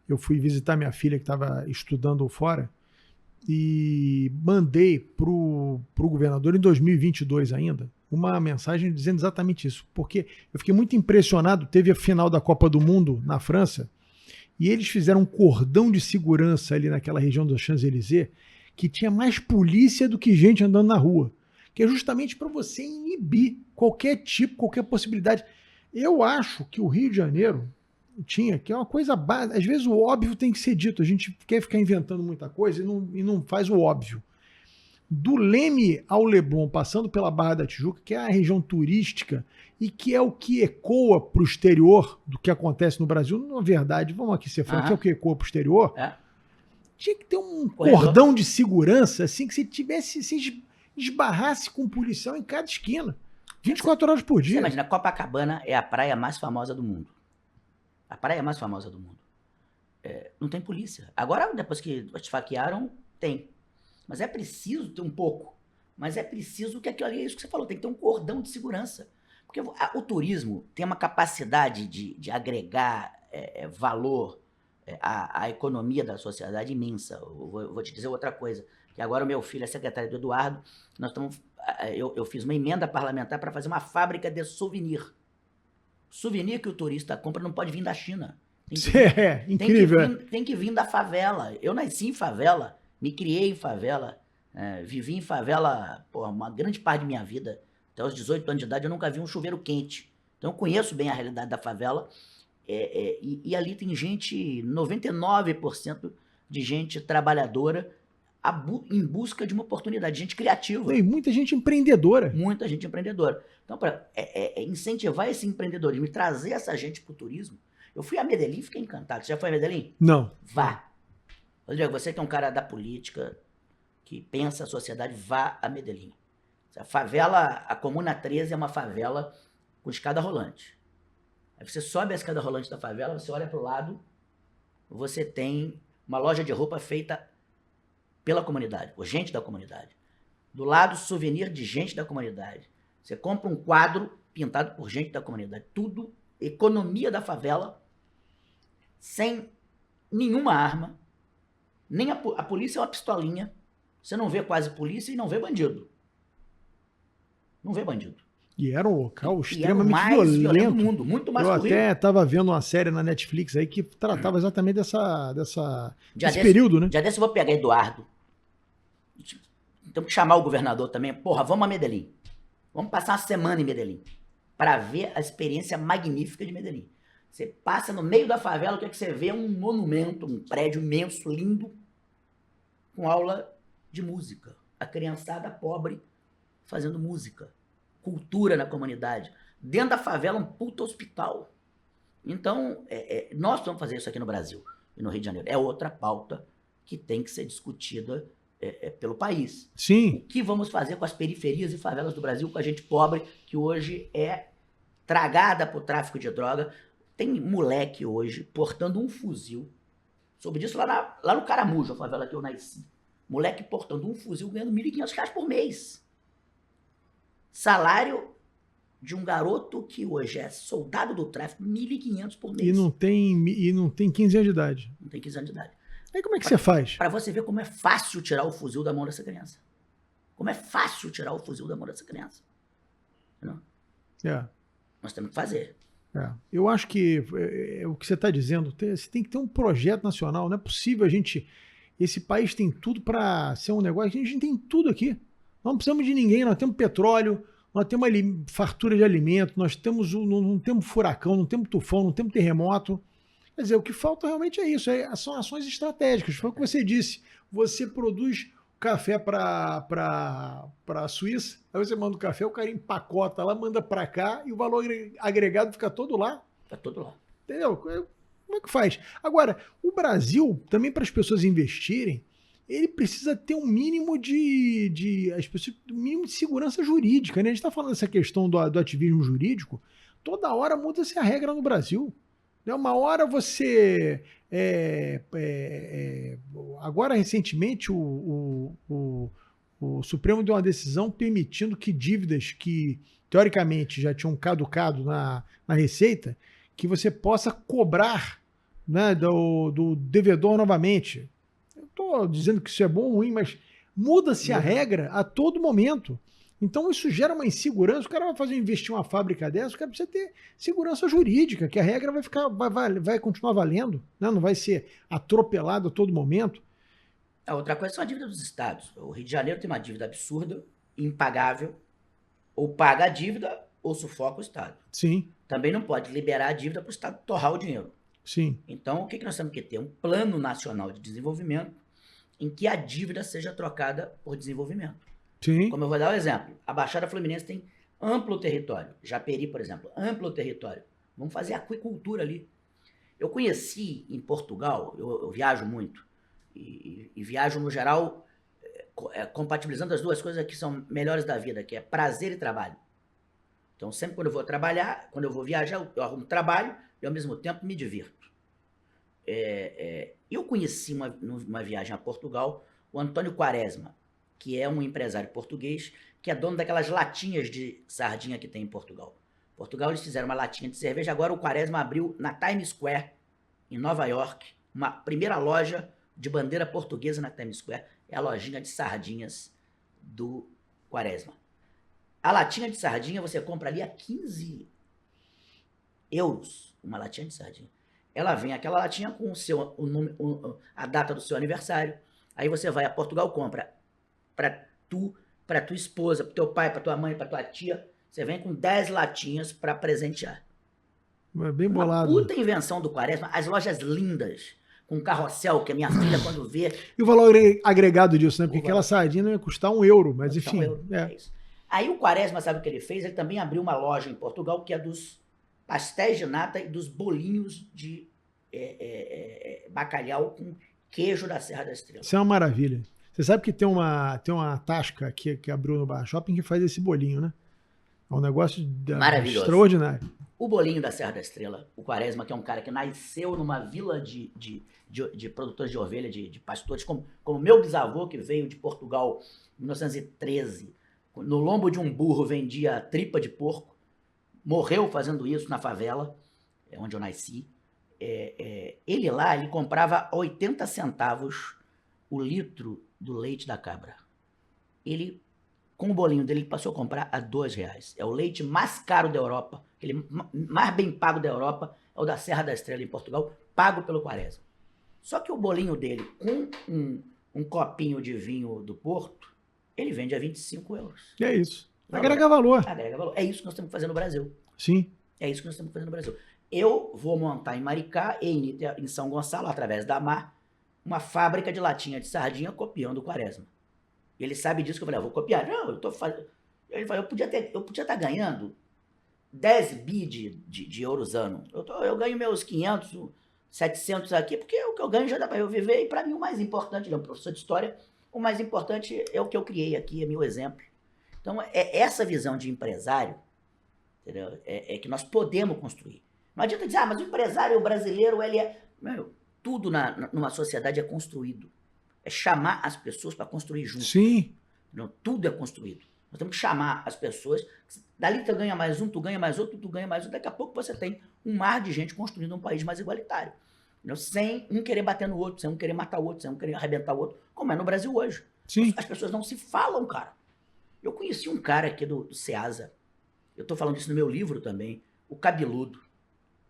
eu fui visitar minha filha que estava estudando fora e mandei para o governador em 2022 ainda uma mensagem dizendo exatamente isso, porque eu fiquei muito impressionado. Teve a final da Copa do Mundo na França e eles fizeram um cordão de segurança ali naquela região dos Champs-Élysées que tinha mais polícia do que gente andando na rua, que é justamente para você inibir qualquer possibilidade. Eu acho que o Rio de Janeiro tinha, que é uma coisa básica, às vezes o óbvio tem que ser dito, a gente quer ficar inventando muita coisa e não faz o óbvio. Do Leme ao Leblon, passando pela Barra da Tijuca, que é a região turística e que é o que ecoa para o exterior do que acontece no Brasil, na verdade, vamos aqui ser franco, que é o que ecoa para o exterior, tinha que ter um cordão de segurança, assim, que se esbarrasse com um policial em cada esquina, 24 horas por dia. Você imagina, Copacabana é a praia mais famosa do mundo. A praia mais famosa do mundo. Não tem polícia. Agora, depois que esfaquearam, tem. Mas é preciso ter um pouco. Mas é preciso que aquilo ali, é isso que você falou, tem que ter um cordão de segurança. Porque o turismo tem uma capacidade de agregar valor à economia da sociedade imensa. Eu vou te dizer outra coisa, que agora o meu filho é secretário do Eduardo, eu fiz uma emenda parlamentar para fazer uma fábrica de souvenir. Souvenir que o turista compra não pode vir da China. Incrível. Tem que vir da favela. Eu nasci em favela, me criei em favela, vivi em favela uma grande parte de minha vida. Até os 18 anos de idade eu nunca vi um chuveiro quente. Então eu conheço bem a realidade da favela. E ali tem gente, 99% de gente trabalhadora em busca de uma oportunidade, gente criativa. E muita gente empreendedora. Muita gente empreendedora. Então, para incentivar esse empreendedorismo e trazer essa gente para o turismo. Eu fui a Medellín e fiquei encantado. Você já foi a Medellín? Não. Vá. Rodrigo, você que é um cara da política, que pensa a sociedade, vá a Medellín. A favela, a Comuna 13 é uma favela com escada rolante. Aí você sobe a escada rolante da favela, você olha para o lado, você tem uma loja de roupa feita pela comunidade, por gente da comunidade. Do lado, souvenir de gente da comunidade. Você compra um quadro pintado por gente da comunidade. Tudo, economia da favela, sem nenhuma arma. Nem a polícia é uma pistolinha. Você não vê quase polícia e não vê bandido. Não vê bandido. E era um local extremamente violento do mundo, muito mais que o Rio. Eu até estava vendo uma série na Netflix aí que tratava exatamente desse período, né? Já desse eu vou pegar Eduardo. Temos que chamar o governador também. Porra, vamos a Medellín. Vamos passar uma semana em Medellín para ver a experiência magnífica de Medellín. Você passa no meio da favela, o que é que você vê? Um monumento, um prédio imenso, lindo, com aula de música. A criançada pobre fazendo música. Cultura na comunidade. Dentro da favela, um puta hospital. Então, nós vamos fazer isso aqui no Brasil e no Rio de Janeiro. É outra pauta que tem que ser discutida pelo país. Sim. O que vamos fazer com as periferias e favelas do Brasil, com a gente pobre, que hoje é tragada por tráfico de droga? Tem moleque hoje portando um fuzil. Soube disso lá no Caramujo, a favela que eu nasci. Moleque portando um fuzil ganhando R$1.500 por mês. Salário de um garoto que hoje é soldado do tráfico, R$1.500 por mês. E não tem 15 anos de idade. Não tem 15 anos de idade. Aí como é que você faz? Para você ver como é fácil tirar o fuzil da mão dessa criança. Como é fácil tirar o fuzil da mão dessa criança. Não? Nós temos que fazer. Eu acho que o que você está dizendo, você tem que ter um projeto nacional. Não é possível esse país tem tudo para ser um negócio. A gente tem tudo aqui. Nós não precisamos de ninguém. Nós temos petróleo, nós temos fartura de alimento, nós não temos furacão, não temos tufão, não temos terremoto. Quer dizer, o que falta realmente é isso. São ações estratégicas. Foi o que você disse. Você produz café para a Suíça, aí você manda o café, o cara empacota lá, manda para cá e o valor agregado fica todo lá. Fica todo lá. Entendeu? Como é que faz? Agora, o Brasil, também para as pessoas investirem, ele precisa ter um mínimo um mínimo de segurança jurídica, né? A gente está falando dessa questão do ativismo jurídico, toda hora muda-se a regra no Brasil. Né? Uma hora você... agora, recentemente, o Supremo deu uma decisão permitindo que dívidas que, teoricamente, já tinham caducado na Receita, que você possa cobrar, né, do devedor novamente. Eu estou dizendo que isso é bom ou ruim, mas muda-se a regra a todo momento. Então isso gera uma insegurança. O cara vai investir uma fábrica dessa, o cara precisa ter segurança jurídica, que a regra vai continuar valendo, né? Não vai ser atropelado a todo momento. A outra coisa são a dívida dos estados. O Rio de Janeiro tem uma dívida absurda, impagável, ou paga a dívida ou sufoca o estado. Sim. Também não pode liberar a dívida para o estado torrar o dinheiro. Sim. Então, o que nós temos que ter? Um plano nacional de desenvolvimento em que a dívida seja trocada por desenvolvimento. Sim. Como eu vou dar um exemplo, a Baixada Fluminense tem amplo território. Japeri, por exemplo, amplo território. Vamos fazer aquicultura ali. Eu conheci em Portugal, eu viajo muito, e viajo no geral compatibilizando as duas coisas que são melhores da vida, que é prazer e trabalho. Então, sempre quando eu vou trabalhar, quando eu vou viajar, eu arrumo trabalho e ao mesmo tempo me divirto. Eu conheci numa viagem a Portugal o Antônio Quaresma, que é um empresário português, que é dono daquelas latinhas de sardinha que tem em Portugal. Em Portugal eles fizeram uma latinha de cerveja, agora o Quaresma abriu na Times Square, em Nova York, uma primeira loja de bandeira portuguesa na Times Square, é a lojinha de sardinhas do Quaresma. A latinha de sardinha você compra ali a 15 euros, uma latinha de sardinha. Ela vem aquela latinha com a data do seu aniversário, aí você vai a Portugal, compra para tua esposa, para teu pai, para tua mãe, para tua tia, você vem com 10 latinhas para presentear. É bem bolado. Uma puta invenção do Quaresma, as lojas lindas, com carrossel, que a minha filha quando vê... E o valor agregado disso, né? Porque aquela sardinha não ia custar €1, mas enfim. É isso. Aí o Quaresma, sabe o que ele fez? Ele também abriu uma loja em Portugal que é dos pastéis de nata e dos bolinhos de bacalhau com queijo da Serra da Estrela. Isso é uma maravilha. Você sabe que tem uma Tasca aqui que abriu no Bar Shopping que faz esse bolinho, né? É um negócio maravilhoso, extraordinário. O bolinho da Serra da Estrela, o Quaresma, que é um cara que nasceu numa vila de produtores de ovelha, de pastores, como meu bisavô, que veio de Portugal em 1913, no lombo de um burro vendia tripa de porco, morreu fazendo isso na favela, onde eu nasci. Ele lá, ele comprava 80 centavos o litro do leite da cabra. Ele, com o bolinho dele, ele passou a comprar a R$2. É o leite mais caro da Europa, aquele mais bem pago da Europa, é o da Serra da Estrela, em Portugal, pago pelo Quaresma. Só que o bolinho dele, com um copinho de vinho do Porto, ele vende a €25. É isso. Agrega valor. Agrega valor. É isso que nós temos que fazer no Brasil. Sim. É isso que nós temos que fazer no Brasil. Eu vou montar em Maricá e em São Gonçalo, através da Mar, uma fábrica de latinha de sardinha copiando o Quaresma. Ele sabe disso, que eu falei, vou copiar. Não, eu tô fazendo... Ele falou, eu podia estar ganhando 10 bi de euros ano. Eu ganho meus 500, 700 aqui, porque o que eu ganho já dá para eu viver. E para mim o mais importante, ele é um professor de história, o mais importante é o que eu criei aqui, é meu exemplo. Então, essa visão de empresário, entendeu? Que nós podemos construir. Não adianta dizer, mas o empresário brasileiro, ele é... Meu, tudo numa sociedade é construído. É chamar as pessoas para construir junto. Sim. Não, tudo é construído. Nós temos que chamar as pessoas. Dali tu ganha mais um, tu ganha mais outro, tu ganha mais outro. Daqui a pouco você tem um mar de gente construindo um país mais igualitário. Entendeu? Sem um querer bater no outro, sem um querer matar o outro, sem um querer arrebentar o outro, como é no Brasil hoje. Sim. As pessoas não se falam, cara. Eu conheci um cara aqui do Ceasa. Eu estou falando isso no meu livro também. O Cabeludo.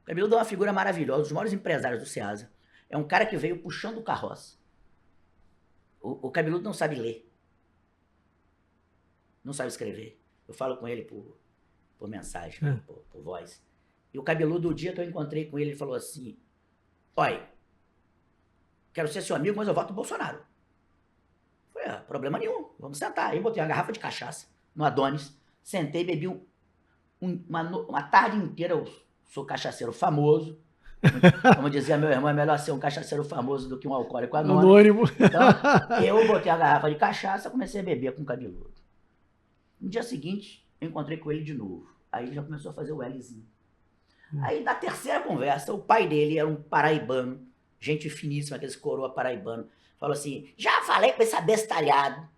O Cabeludo é uma figura maravilhosa, um dos maiores empresários do Ceasa. É um cara que veio puxando carroça. O Cabeludo não sabe ler. Não sabe escrever. Eu falo com ele por mensagem, por voz. E o Cabeludo, o dia que eu encontrei com ele, ele falou assim, olha, quero ser seu amigo, mas eu voto no Bolsonaro. Eu falei, problema nenhum, vamos sentar. Aí botei uma garrafa de cachaça no Adonis, sentei, bebi uma tarde inteira, eu sou cachaceiro famoso, Como dizia meu irmão, é melhor ser um cachaceiro famoso do que um alcoólico anônimo. Anônimo. Então, eu botei a garrafa de cachaça, comecei a beber com o cabeludo. No dia seguinte, eu encontrei com ele de novo. Aí ele já começou a fazer o Lzinho. Aí, na terceira conversa, o pai dele era um paraibano, gente finíssima, aqueles coroa paraibano, falou assim, já falei com esse abestalhado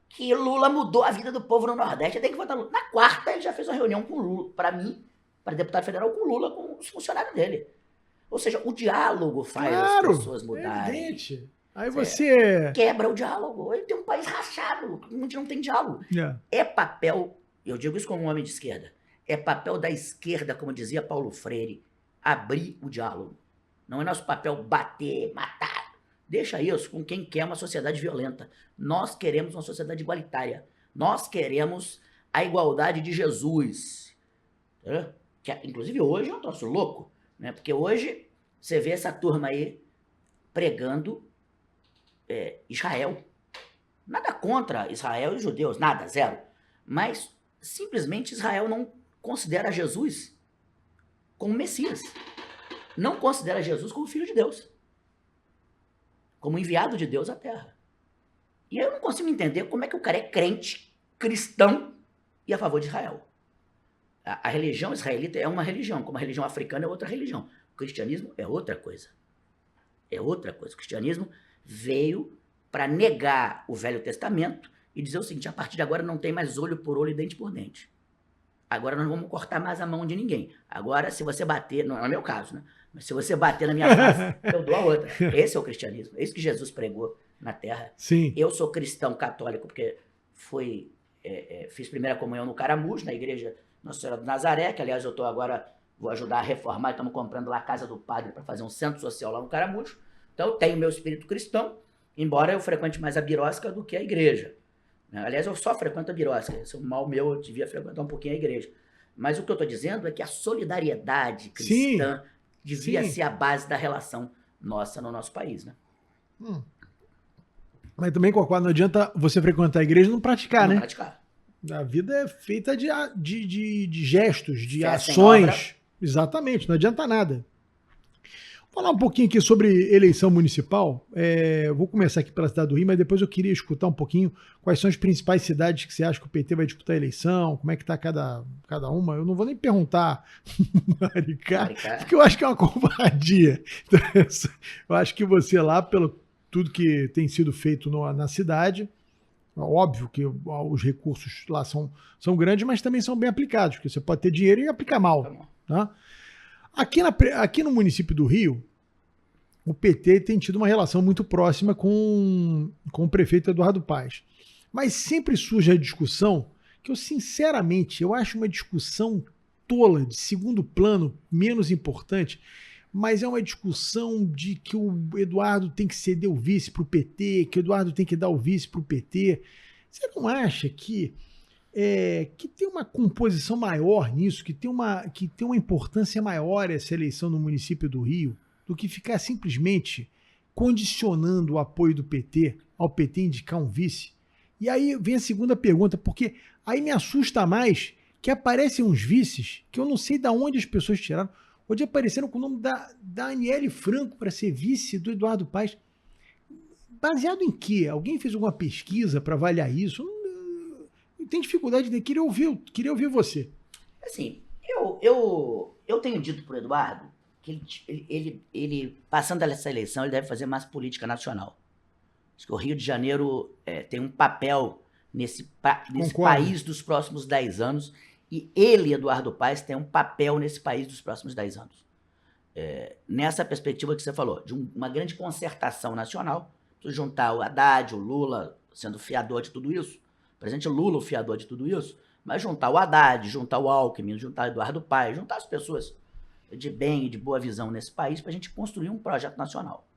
que Lula mudou a vida do povo no Nordeste, tem que votar Lula. Na quarta, ele já fez uma reunião com Lula, para mim, para deputado federal, com Lula, com os funcionários dele. Ou seja, o diálogo faz as pessoas mudarem. Evidente. Aí você... Quebra o diálogo. Ele tem um país rachado, onde não tem diálogo. É papel, eu digo isso como um homem de esquerda, é papel da esquerda, como dizia Paulo Freire, abrir o diálogo. Não é nosso papel bater, matar. Deixa isso com quem quer uma sociedade violenta. Nós queremos uma sociedade igualitária. Nós queremos a igualdade de Jesus. Que, inclusive hoje é um troço louco, né? Porque hoje você vê essa turma aí pregando Israel. Nada contra Israel e os judeus, nada, zero. Mas simplesmente Israel não considera Jesus como Messias. Não considera Jesus como Filho de Deus. Como enviado de Deus à Terra. E eu não consigo entender como é que o cara é crente, cristão e a favor de Israel. A religião israelita é uma religião, como a religião africana é outra religião. O cristianismo é outra coisa. É outra coisa. O cristianismo veio para negar o Velho Testamento e dizer o seguinte, a partir de agora não tem mais olho por olho e dente por dente. Agora nós não vamos cortar mais a mão de ninguém. Agora, se você bater, não é o meu caso, né? Mas se você bater na minha face, eu dou a outra. Esse é o cristianismo. É isso que Jesus pregou na Terra. Sim. Eu sou cristão católico porque fiz primeira comunhão no Caramujo, na igreja Nossa Senhora do Nazaré, que aliás eu estou agora, vou ajudar a reformar, estamos comprando lá a casa do padre para fazer um centro social lá no Caramujo. Então eu tenho meu espírito cristão, embora eu frequente mais a birosca do que a igreja. Aliás, eu só frequento a birosca. Esse é um mal meu, eu devia frequentar um pouquinho a igreja. Mas o que eu estou dizendo é que a solidariedade cristã devia ser a base da relação nossa no nosso país, né? Mas também, Cocó, não adianta você frequentar a igreja e não praticar, né? Não praticar. A vida é feita de gestos, de Fé ações. Exatamente, não adianta nada. Vou falar um pouquinho aqui sobre eleição municipal. Vou começar aqui pela cidade do Rio, mas depois eu queria escutar um pouquinho quais são as principais cidades que você acha que o PT vai disputar a eleição, como é que está cada uma. Eu não vou nem perguntar Maricá, porque eu acho que é uma covardia. Então, eu acho que você lá, pelo tudo que tem sido feito na cidade, óbvio que os recursos lá são grandes, mas também são bem aplicados, porque você pode ter dinheiro e aplicar mal. Tá? Aqui no município do Rio, o PT tem tido uma relação muito próxima com o prefeito Eduardo Paes. Mas sempre surge a discussão, que eu sinceramente, eu acho uma discussão tola, de segundo plano, menos importante, mas é uma discussão de que o Eduardo tem que ceder o vice para o PT, que o Eduardo tem que dar o vice para o PT. Você não acha que tem uma composição maior nisso, que tem uma importância maior essa eleição no município do Rio, do que ficar simplesmente condicionando o apoio do PT ao PT indicar um vice? E aí vem a segunda pergunta, porque aí me assusta mais que aparecem uns vices que eu não sei de onde as pessoas tiraram. Hoje apareceram com o nome da Aniele Franco para ser vice do Eduardo Paes. Baseado em quê? Alguém fez alguma pesquisa para avaliar isso? Eu tenho dificuldade de queria ouvir você. Assim, eu tenho dito para o Eduardo que ele, passando essa eleição, ele deve fazer mais política nacional. Acho que o Rio de Janeiro tem um papel nesse país dos próximos 10 anos e ele, Eduardo Paes, tem um papel nesse país dos próximos 10 anos. Nessa perspectiva que você falou, de uma grande concertação nacional, juntar o Haddad, o Lula, sendo o fiador de tudo isso, o presidente Lula o fiador de tudo isso, mas juntar o Haddad, juntar o Alckmin, juntar o Eduardo Paes, juntar as pessoas de bem e de boa visão nesse país para a gente construir um projeto nacional,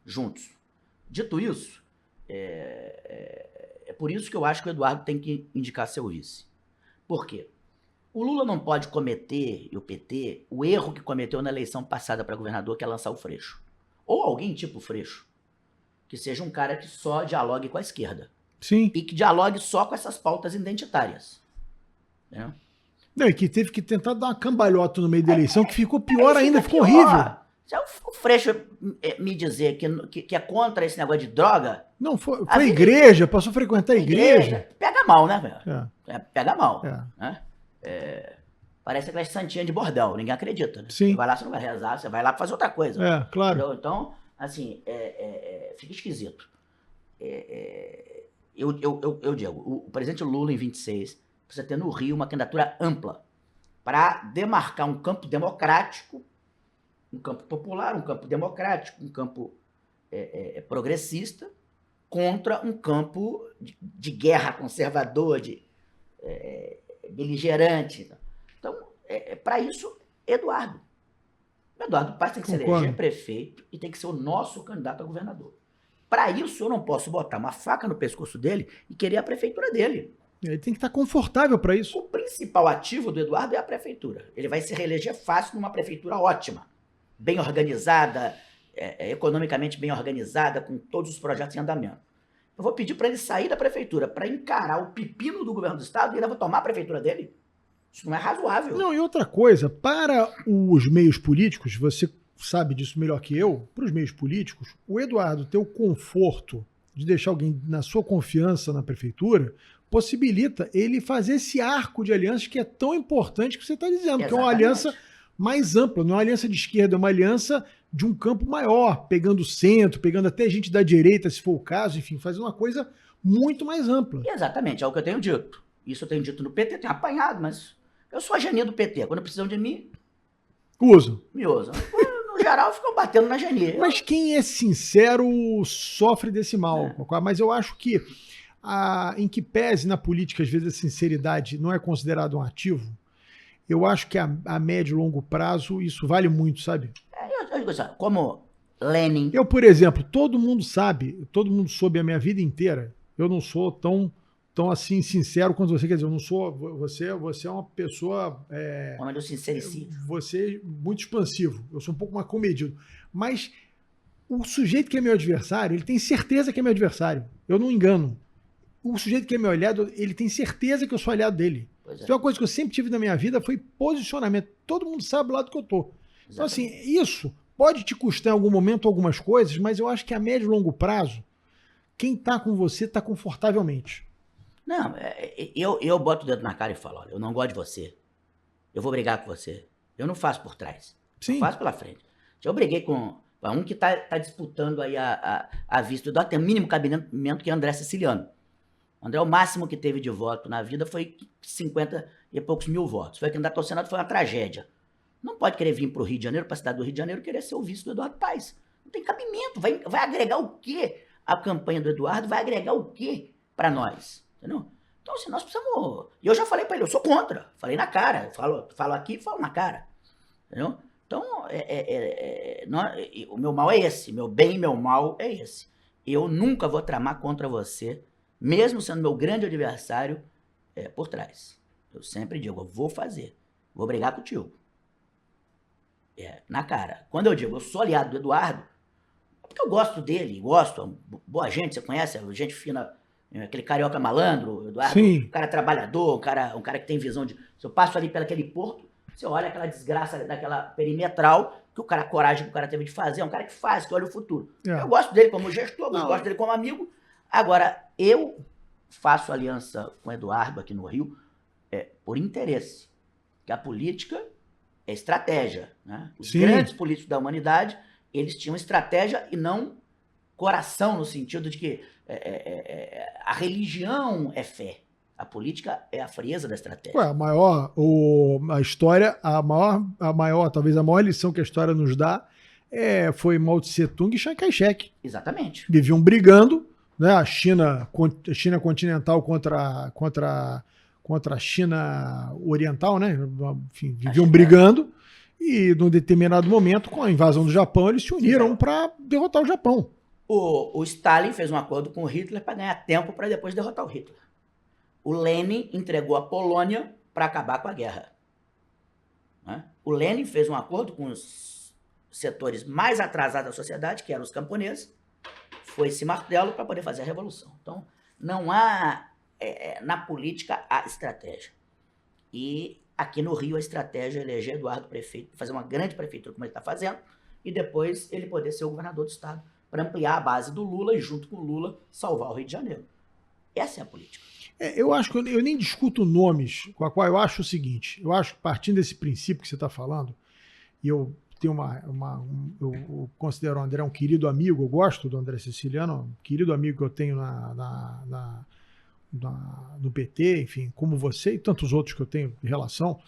juntos. Dito isso, é por isso que eu acho que o Eduardo tem que indicar seu vice. Por quê? O Lula não pode cometer, e o PT, o erro que cometeu na eleição passada para governador, que é lançar o Freixo. Ou alguém tipo Freixo, que seja um cara que só dialogue com a esquerda. Sim. E que dialogue só com essas pautas identitárias. Entendeu? Não, e que teve que tentar dar uma cambalhota no meio da eleição, que ficou pior ainda, ficou horrível. Se o Freixo me dizer que é contra esse negócio de droga... Não, foi a igreja, passou a frequentar a igreja. Pega mal, né, velho? Pega mal. Né? Parece aquela santinha de bordel, ninguém acredita. Né? Sim. Você vai lá, você não vai rezar, você vai lá pra fazer outra coisa. Claro. Entendeu? Então, assim, fica esquisito. Eu digo, o presidente Lula, em 26, precisa ter no Rio uma candidatura ampla para demarcar um campo democrático, um campo popular, um campo democrático, um campo progressista, contra um campo de guerra conservador, de beligerante. Então, para isso, Eduardo Paes tem que se eleger prefeito e tem que ser o nosso candidato a governador. Para isso, eu não posso botar uma faca no pescoço dele e querer a prefeitura dele. Ele tem que estar confortável para isso. O principal ativo do Eduardo é a prefeitura. Ele vai se reeleger fácil numa prefeitura ótima, bem organizada, economicamente bem organizada, com todos os projetos em andamento. Eu vou pedir para ele sair da prefeitura, para encarar o pepino do governo do estado e ele vai tomar a prefeitura dele. Isso não é razoável. Não, e outra coisa, para os meios políticos, você sabe disso melhor que eu, para os meios políticos, o Eduardo ter o conforto de deixar alguém na sua confiança na prefeitura possibilita ele fazer esse arco de alianças que é tão importante que você está dizendo, que é uma aliança mais ampla, não é uma aliança de esquerda, é uma aliança de um campo maior, pegando o centro, pegando até gente da direita, se for o caso, enfim, fazer uma coisa muito mais ampla. Exatamente, é o que eu tenho dito. Isso eu tenho dito no PT, tenho apanhado, mas eu sou a Geni do PT. Quando precisam de mim, me usam. No geral, ficam batendo na Geni. Mas quem é sincero sofre desse mal. Mas eu acho que, em que pese na política, às vezes, a sinceridade não é considerado um ativo, eu acho que a médio e longo prazo isso vale muito, sabe? Eu digo assim, como Lenin... Eu, por exemplo, todo mundo soube a minha vida inteira, eu não sou tão assim sincero quanto você, quer dizer, eu não sou, você é uma pessoa... Homem do sincericídio. Você é muito expansivo, eu sou um pouco mais comedido, mas o sujeito que é meu adversário, ele tem certeza que é meu adversário, eu não engano. O sujeito que é meu aliado, ele tem certeza que eu sou aliado dele. Isso é uma coisa que eu sempre tive na minha vida, foi posicionamento. Todo mundo sabe o lado que eu tô. Exatamente. Então, assim, isso pode te custar em algum momento algumas coisas, mas eu acho que a médio e longo prazo, quem tá com você tá confortavelmente. Não, eu boto o dedo na cara e falo, olha, eu não gosto de você. Eu vou brigar com você. Eu não faço por trás. Sim. Eu faço pela frente. Eu briguei com um que tá disputando aí a vista do até mínimo cabimento, que é André Siciliano. André, o máximo que teve de voto na vida foi 50 e poucos mil votos. Foi candidato ao Senado, foi uma tragédia. Não pode querer vir para o Rio de Janeiro, para a cidade do Rio de Janeiro, querer ser o vice do Eduardo Paes. Não tem cabimento. Vai agregar o quê? A campanha do Eduardo vai agregar o quê para nós? Entendeu? Então, assim, nós precisamos... E eu já falei para ele, eu sou contra. Falei na cara. Falo aqui e falo na cara. Entendeu? Então, o meu mal é esse. Meu bem e meu mal é esse. Eu nunca vou tramar contra você, mesmo sendo meu grande adversário, por trás. Eu sempre digo, eu vou fazer. Vou brigar contigo. Na cara. Quando eu digo, eu sou aliado do Eduardo, é porque eu gosto dele, gosto, boa gente, você conhece, gente fina, aquele carioca malandro, Eduardo, Sim. Um cara trabalhador, um cara que tem visão de... Se eu passo ali pelaquele porto, você olha aquela desgraça daquela perimetral, que o cara, a coragem que o cara teve de fazer, é um cara que faz, que olha o futuro. Eu gosto dele como gestor, eu gosto dele como amigo. Agora, eu faço aliança com o Eduardo aqui no Rio por interesse. Porque a política é estratégia. Né? Os grandes políticos da humanidade, eles tinham estratégia e não coração, no sentido de que a religião é fé. A política é a frieza da estratégia. Talvez a maior lição que a história nos dá foi Mao Tse Tung e Chiang Kai-shek. Exatamente. Viviam brigando, né? A China continental contra a China oriental, né? Enfim, viviam brigando e, num determinado momento, com a invasão do Japão, eles se uniram para derrotar o Japão. O Stalin fez um acordo com o Hitler para ganhar tempo para depois derrotar o Hitler. O Lenin entregou a Polônia para acabar com a guerra. Né? O Lenin fez um acordo com os setores mais atrasados da sociedade, que eram os camponeses, foi esse martelo para poder fazer a revolução. Então, não há, na política, a estratégia. E aqui no Rio, a estratégia é eleger Eduardo prefeito, fazer uma grande prefeitura, como ele está fazendo, e depois ele poder ser o governador do estado, para ampliar a base do Lula e, junto com o Lula, salvar o Rio de Janeiro. Essa é a política. Eu acho que eu nem discuto nomes, com a qual eu acho o seguinte, eu acho que partindo desse princípio que você está falando, e eu tenho eu considero o André um querido amigo, eu gosto do André Siciliano, um querido amigo que eu tenho no PT, enfim, como você e tantos outros que eu tenho em relação.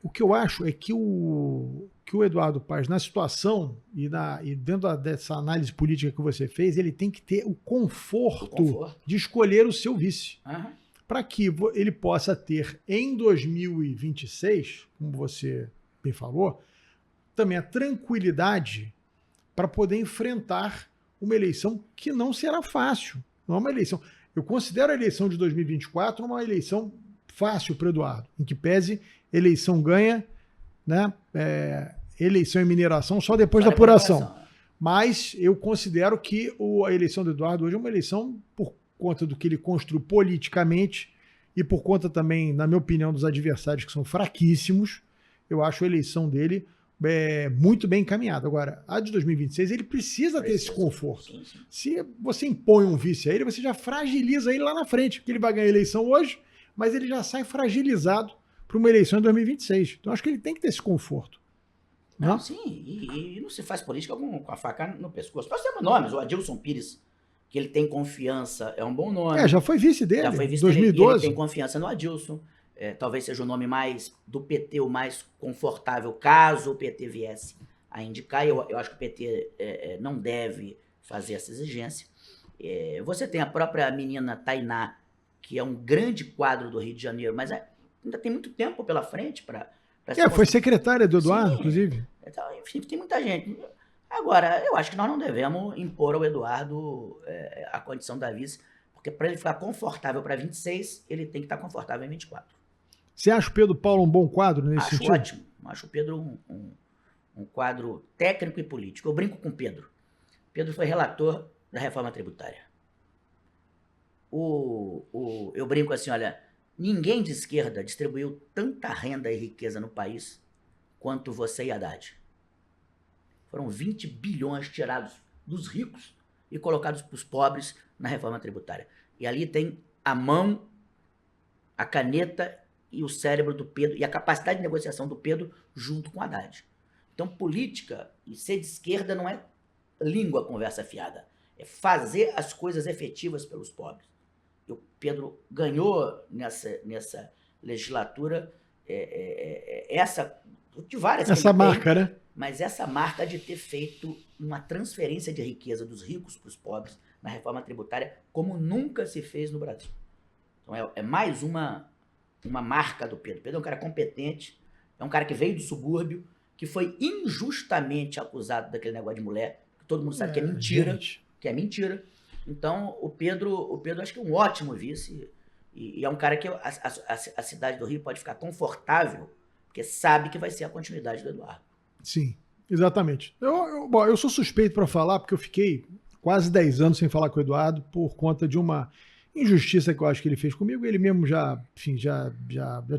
O que eu acho é que o Eduardo Paes, na situação e dentro dessa análise política que você fez, ele tem que ter o conforto de escolher o seu vice. Uhum. Para que ele possa ter em 2026, como você bem falou, também a tranquilidade para poder enfrentar uma eleição que não será fácil. Não é uma eleição. Eu considero a eleição de 2024 uma eleição fácil para o Eduardo, em que pese eleição ganha, né? Eleição e mineração só depois da apuração. Mas eu considero que a eleição do Eduardo hoje é uma eleição por conta do que ele construiu politicamente e por conta também, na minha opinião, dos adversários que são fraquíssimos. Eu acho a eleição dele muito bem encaminhada. Agora, a de 2026, ele precisa ter esse conforto. Sim, sim. Se você impõe um vice a ele, você já fragiliza ele lá na frente, porque ele vai ganhar a eleição hoje, mas ele já sai fragilizado para uma eleição em 2026. Então, acho que ele tem que ter esse conforto. Não, sim, e não se faz política com a faca no pescoço. Nós temos nomes, o Adilson Pires, que ele tem confiança, é um bom nome. Já foi vice dele, já foi vice 2012. Dele, ele tem confiança no Adilson. Talvez seja o nome mais do PT, o mais confortável, caso o PT viesse a indicar. Eu acho que o PT não deve fazer essa exigência. Você tem a própria menina Tainá, que é um grande quadro do Rio de Janeiro, mas ainda tem muito tempo pela frente para... Foi secretária do Eduardo, sim, inclusive. Então, enfim, tem muita gente. Agora, eu acho que nós não devemos impor ao Eduardo a condição da vice, porque para ele ficar confortável para 26, ele tem que estar confortável em 24. Você acha o Pedro Paulo um bom quadro nesse sentido? Acho ótimo. Acho o Pedro um quadro técnico e político. Eu brinco com o Pedro. Pedro foi relator da reforma tributária. Eu brinco assim, olha, ninguém de esquerda distribuiu tanta renda e riqueza no país quanto você e Haddad. Foram 20 bilhões tirados dos ricos e colocados para os pobres na reforma tributária. E ali tem a mão, a caneta e o cérebro do Pedro, e a capacidade de negociação do Pedro junto com Haddad. Então, política e ser de esquerda não é língua conversa fiada. É fazer as coisas efetivas pelos pobres. E o Pedro ganhou nessa legislatura de várias... Essa marca, né? Mas essa marca de ter feito uma transferência de riqueza dos ricos para os pobres na reforma tributária, como nunca se fez no Brasil. Então, é mais uma marca do Pedro. Pedro é um cara competente, é um cara que veio do subúrbio, que foi injustamente acusado daquele negócio de mulher, que todo mundo sabe que é mentira, que é mentira. Então, o Pedro acho que é um ótimo vice, e é um cara que a cidade do Rio pode ficar confortável, porque sabe que vai ser a continuidade do Eduardo. Sim, exatamente. Eu sou suspeito para falar, porque eu fiquei quase 10 anos sem falar com o Eduardo por conta de uma injustiça que eu acho que ele fez comigo. Ele mesmo já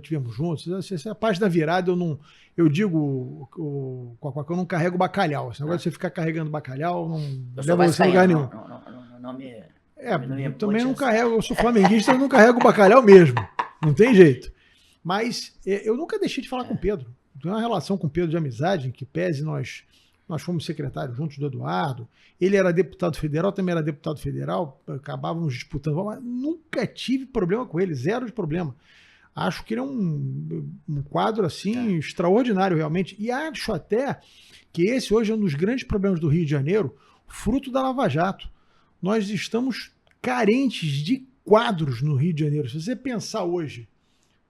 tivemos juntos. Essa é a parte da virada. Eu digo que eu não carrego bacalhau. Esse negócio de você ficar carregando bacalhau não leva você a lugar nenhum. Também não carrego. Eu sou flamenguista, eu não carrego bacalhau mesmo. Não tem jeito. Mas eu nunca deixei de falar com o Pedro. Tenho uma relação com o Pedro de amizade, em que pese nós fomos secretários juntos do Eduardo. Ele era deputado federal, também era deputado federal, acabávamos disputando, mas nunca tive problema com ele, zero de problema. Acho que ele é um quadro assim extraordinário realmente, e acho até que esse hoje é um dos grandes problemas do Rio de Janeiro, fruto da Lava Jato. Nós estamos carentes de quadros no Rio de Janeiro. Se você pensar hoje,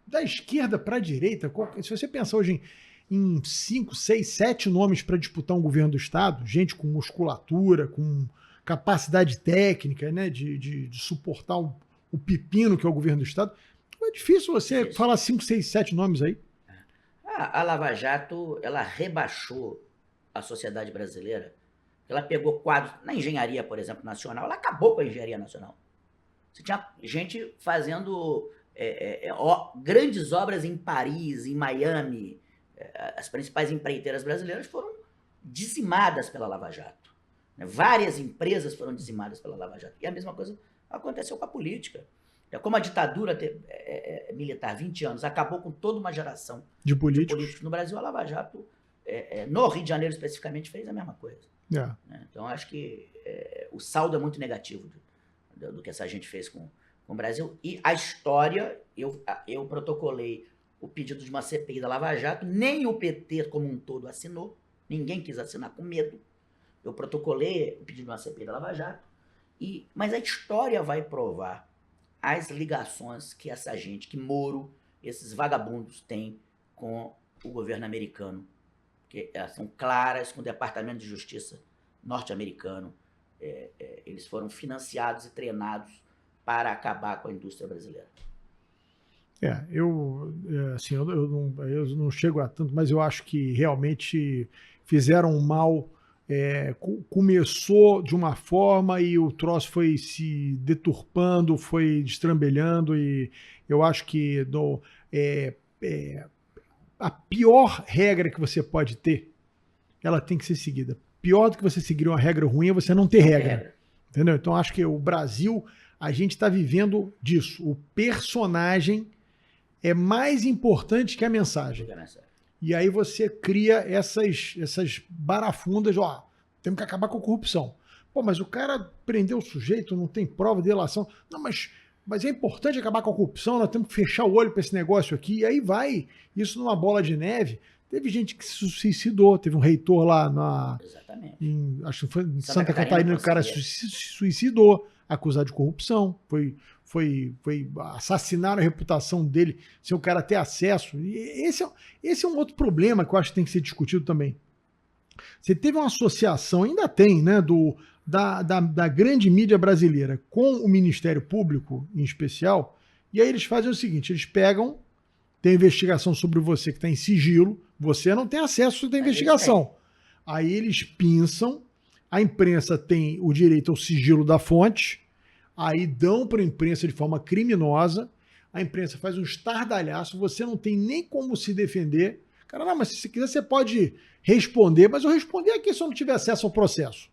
da esquerda para a direita, se você pensar hoje em 5, 6, 7 nomes para disputar um governo do Estado, gente com musculatura, com capacidade técnica, né, de suportar o pepino que é o governo do Estado, é difícil você falar 5, 6, 7 nomes aí. A Lava Jato, ela rebaixou a sociedade brasileira. Ela pegou quadros na engenharia, por exemplo, nacional, ela acabou com a engenharia nacional. Você tinha gente fazendo grandes obras em Paris, em Miami. As principais empreiteiras brasileiras foram dizimadas pela Lava Jato. Né? Várias empresas foram dizimadas pela Lava Jato. E a mesma coisa aconteceu com a política. Como a ditadura militar, 20 anos, acabou com toda uma geração de políticos políticos no Brasil, a Lava Jato, no Rio de Janeiro especificamente, fez a mesma coisa. Né? Então, acho que o saldo é muito negativo do que essa gente fez com o Brasil. E a história, eu protocolei o pedido de uma CPI da Lava Jato, nem o PT como um todo assinou, ninguém quis assinar com medo. Eu protocolei o pedido de uma CPI da Lava Jato, mas a história vai provar as ligações que essa gente, que Moro, esses vagabundos têm com o governo americano, que são claras, com o Departamento de Justiça norte-americano. Eles foram financiados e treinados para acabar com a indústria brasileira. Eu não chego a tanto, mas eu acho que realmente fizeram mal. Começou de uma forma e o troço foi se deturpando, foi destrambelhando, e eu acho que a pior regra que você pode ter, ela tem que ser seguida. Pior do que você seguir uma regra ruim é você não ter regra. Entendeu? Então acho que o Brasil, a gente está vivendo disso. O personagem é mais importante que a mensagem. E aí você cria essas barafundas, temos que acabar com a corrupção. Pô, mas o cara prendeu o sujeito, não tem prova de delação. Não, mas é importante acabar com a corrupção, nós temos que fechar o olho para esse negócio aqui. E aí vai, isso numa bola de neve. Teve gente que se suicidou, teve um reitor lá acho que foi em Santa Catarina, o cara se suicidou, acusado de corrupção, assassinaram a reputação dele, sem o cara ter acesso. E esse é um outro problema que eu acho que tem que ser discutido também. Você teve uma associação, ainda tem, né, da grande mídia brasileira com o Ministério Público, em especial, e aí eles fazem o seguinte, eles pegam, tem investigação sobre você que está em sigilo, você não tem acesso à investigação. Aí eles pinçam, a imprensa tem o direito ao sigilo da fonte, aí dão para a imprensa de forma criminosa, a imprensa faz um estardalhaço, você não tem nem como se defender. Cara, não, mas se você quiser você pode responder, mas eu responder aqui se eu não tiver acesso ao processo.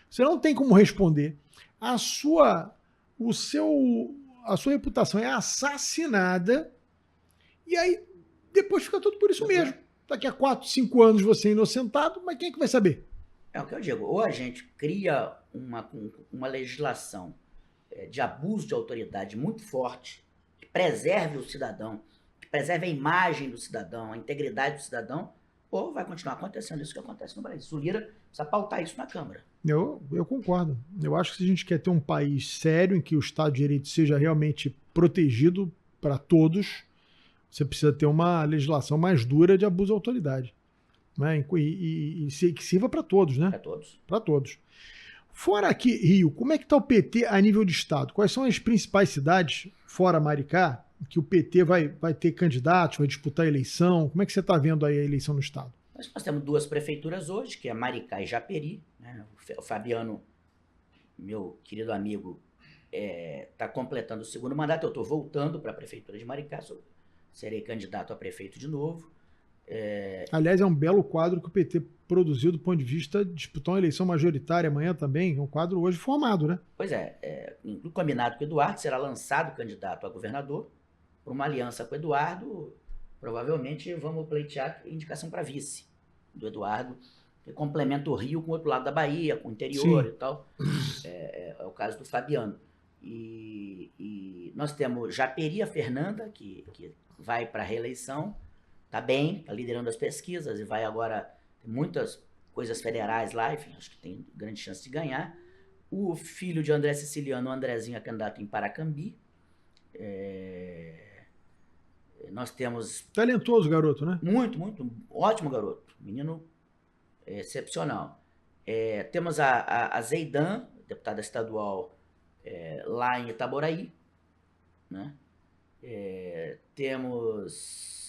Você não tem como responder. A sua reputação é assassinada e aí depois fica tudo por isso mesmo. Daqui a 4, 5 anos você é inocentado, mas quem é que vai saber? É o que eu digo, ou a gente cria uma legislação de abuso de autoridade muito forte, que preserve o cidadão, que preserve a imagem do cidadão, a integridade do cidadão, ou vai continuar acontecendo isso que acontece no Brasil. O Lira precisa pautar isso na Câmara. Eu concordo. Eu acho que se a gente quer ter um país sério, em que o Estado de Direito seja realmente protegido para todos, você precisa ter uma legislação mais dura de abuso de autoridade. Né? E que sirva para todos, né? Para todos. Para todos. Fora aqui, Rio, como é que está o PT a nível de Estado? Quais são as principais cidades, fora Maricá, que o PT vai ter candidatos, vai disputar a eleição? Como é que você está vendo aí a eleição no Estado? Nós temos 2 prefeituras hoje, que é Maricá e Japeri. Né? O Fabiano, meu querido amigo, está completando o 2º mandato. Eu estou voltando para a prefeitura de Maricá, serei candidato a prefeito de novo. Aliás, é um belo quadro que o PT produziu do ponto de vista de disputar uma eleição majoritária amanhã também. É um quadro hoje formado, né? Pois no combinado com o Eduardo, será lançado candidato a governador. Por uma aliança com o Eduardo, provavelmente vamos pleitear indicação para vice do Eduardo, que complementa o Rio com o outro lado da Bahia, com o interior. Sim. E tal. É o caso do Fabiano. E nós temos Japeri, a Fernanda, que vai para a reeleição. Está bem, está liderando as pesquisas e vai agora, tem muitas coisas federais lá, enfim, acho que tem grande chance de ganhar. O filho de André Siciliano, o Andrezinho, é candidato em Paracambi. Nós temos... Talentoso garoto, né? Muito, muito, ótimo garoto, menino excepcional. Temos a Zeidan, deputada estadual lá em Itaboraí, né? Temos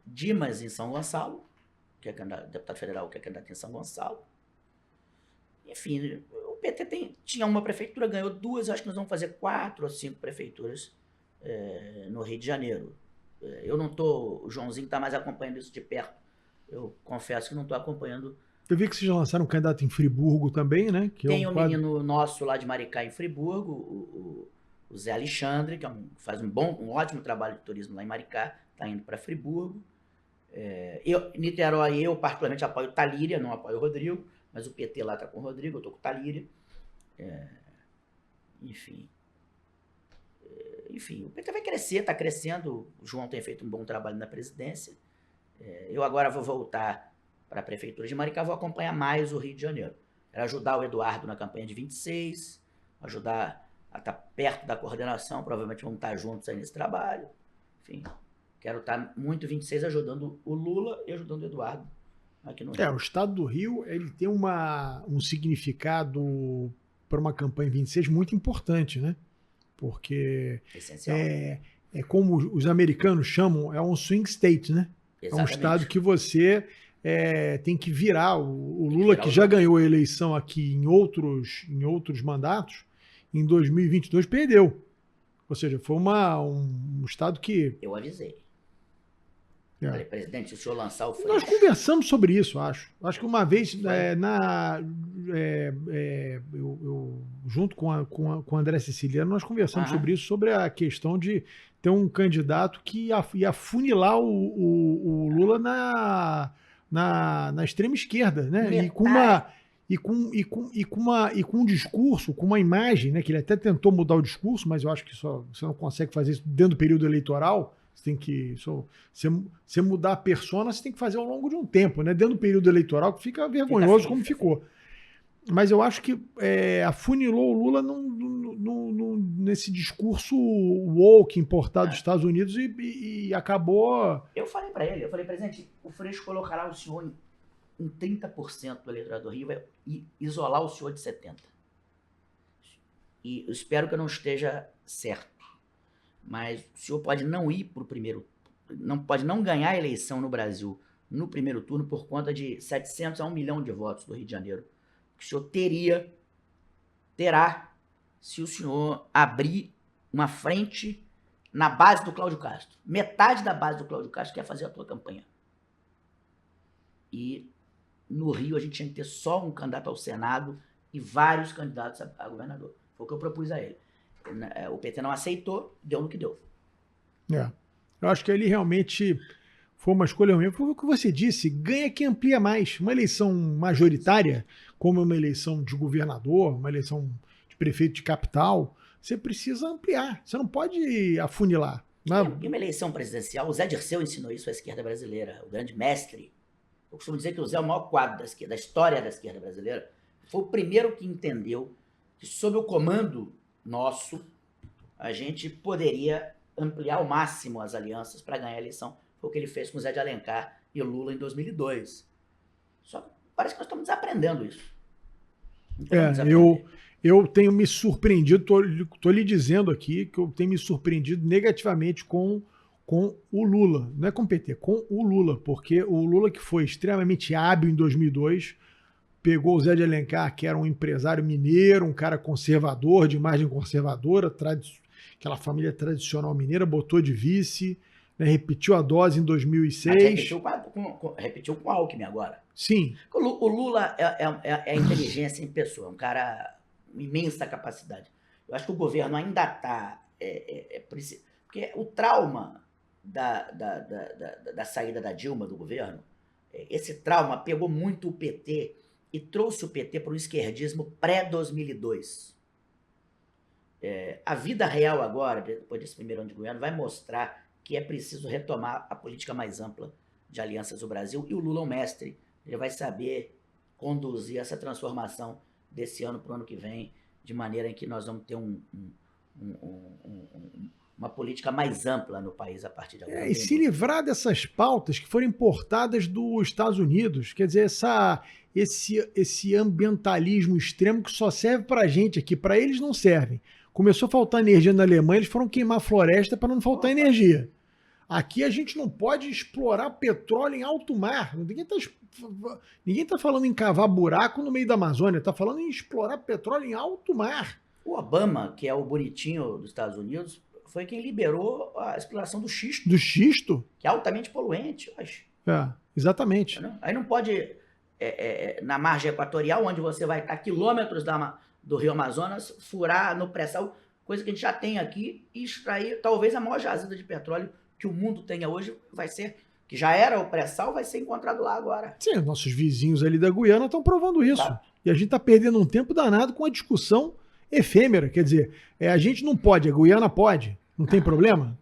Dimas em São Gonçalo, que é deputado federal, que é candidato em São Gonçalo. Enfim, o PT tinha uma prefeitura, ganhou 2, acho que nós vamos fazer 4 ou 5 prefeituras no Rio de Janeiro. Eu não tô... O Joãozinho está mais acompanhando isso de perto. Eu confesso que não estou acompanhando. Eu vi que vocês já lançaram um candidato em Friburgo também, né? Que Tem é um menino nosso lá de Maricá, em Friburgo, o Zé Alexandre, que faz um ótimo trabalho de turismo lá em Maricá, está indo para Friburgo. Niterói, eu particularmente apoio o Talíria, não apoio o Rodrigo, mas o PT lá está com o Rodrigo, eu estou com o Talíria. Enfim, o PT vai crescer, está crescendo. O João tem feito um bom trabalho na presidência. Eu agora vou voltar para a Prefeitura de Maricá, vou acompanhar mais o Rio de Janeiro. Quero ajudar o Eduardo na campanha de 26, ajudar a estar perto da coordenação, provavelmente vamos estar juntos aí nesse trabalho. Enfim, quero estar muito 26 ajudando o Lula e ajudando o Eduardo aqui no Rio. O estado do Rio ele tem um significado para uma campanha 26 muito importante, né? Porque essencial. É como os americanos chamam, é um swing state, né? Exatamente. É um estado que você tem que virar. O Lula, que já ganhou a eleição aqui em outros mandatos, em 2022 perdeu. Ou seja, foi um estado que... Eu avisei. Falei, presidente, se o senhor lançar o frente... Nós conversamos sobre isso, acho. Acho que uma vez, junto com o André Siciliano, nós conversamos sobre isso, sobre a questão de ter um candidato que ia afunilar o Lula na extrema esquerda, né? E com um discurso, com uma imagem, né? Que ele até tentou mudar o discurso, mas eu acho que você não consegue fazer isso dentro do período eleitoral. Você tem que... Você mudar a persona, você tem que fazer ao longo de um tempo, né? Dentro do período eleitoral, que fica vergonhoso como ficou. Mas eu acho que afunilou o Lula nesse discurso woke importado dos Estados Unidos e acabou... Eu falei para ele, presidente, o Freixo colocará o senhor em 30% do eleitorado do Rio e isolar o senhor de 70%. E eu espero que eu não esteja certo. Mas o senhor pode não ir para o primeiro, pode não ganhar a eleição no Brasil no primeiro turno por conta de 700 a 1 milhão de votos do Rio de Janeiro. Que o senhor terá, se o senhor abrir uma frente na base do Cláudio Castro. Metade da base do Cláudio Castro quer fazer a tua campanha. E no Rio a gente tinha que ter só um candidato ao Senado e vários candidatos a governador. Foi o que eu propus a ele. O PT não aceitou, deu no que deu. Eu acho que ali realmente foi uma escolha ruim. Foi o que você disse, ganha quem amplia mais. Uma eleição majoritária, como uma eleição de governador, uma eleição de prefeito de capital, você precisa ampliar. Você não pode afunilar. Em uma eleição presidencial, o Zé Dirceu ensinou isso à esquerda brasileira, o grande mestre. Eu costumo dizer que o Zé é o maior quadro da história da esquerda brasileira. Foi o primeiro que entendeu que, sob o comando nosso, a gente poderia ampliar ao máximo as alianças para ganhar a eleição. Foi o que ele fez com o Zé de Alencar e o Lula em 2002. Só que parece que nós estamos desaprendendo isso. Eu tenho me surpreendido, estou lhe dizendo aqui que eu tenho me surpreendido negativamente com o Lula. Não é com o PT, com o Lula, porque o Lula, que foi extremamente hábil em 2002, pegou o Zé de Alencar, que era um empresário mineiro, um cara conservador, de imagem conservadora, aquela família tradicional mineira, botou de vice, né, repetiu a dose em 2006. Repetiu com o Alckmin agora. Sim. O Lula é a inteligência em pessoa, um cara com imensa capacidade. Eu acho que o governo ainda está... porque o trauma da saída da Dilma do governo, esse trauma pegou muito o PT e trouxe o PT para o esquerdismo pré-2002. A vida real agora, depois desse primeiro ano de governo, vai mostrar que é preciso retomar a política mais ampla de alianças do Brasil, e o Lula é um mestre. Ele vai saber conduzir essa transformação desse ano para o ano que vem, de maneira em que nós vamos ter uma política mais ampla no país a partir de agora. E se livrar dessas pautas que foram importadas dos Estados Unidos, quer dizer, esse ambientalismo extremo que só serve para a gente aqui, para eles não servem. Começou a faltar energia na Alemanha, eles foram queimar a floresta para não faltar energia. Aqui a gente não pode explorar petróleo em alto mar. Ninguém está falando em cavar buraco no meio da Amazônia, está falando em explorar petróleo em alto mar. O Obama, que é o bonitinho dos Estados Unidos, foi quem liberou a exploração do xisto. Do xisto? Que é altamente poluente. Exatamente. Aí não pode, na margem equatorial, onde você vai estar quilômetros do Rio Amazonas, furar no pré-sal, coisa que a gente já tem aqui, e extrair talvez a maior jazida de petróleo que o mundo tenha hoje, vai ser, que já era o pré-sal, vai ser encontrado lá agora. Sim, nossos vizinhos ali da Guiana estão provando isso. Tá. E a gente está perdendo um tempo danado com a discussão efêmera. Quer dizer, a gente não pode, a Guiana pode. Não tem problema?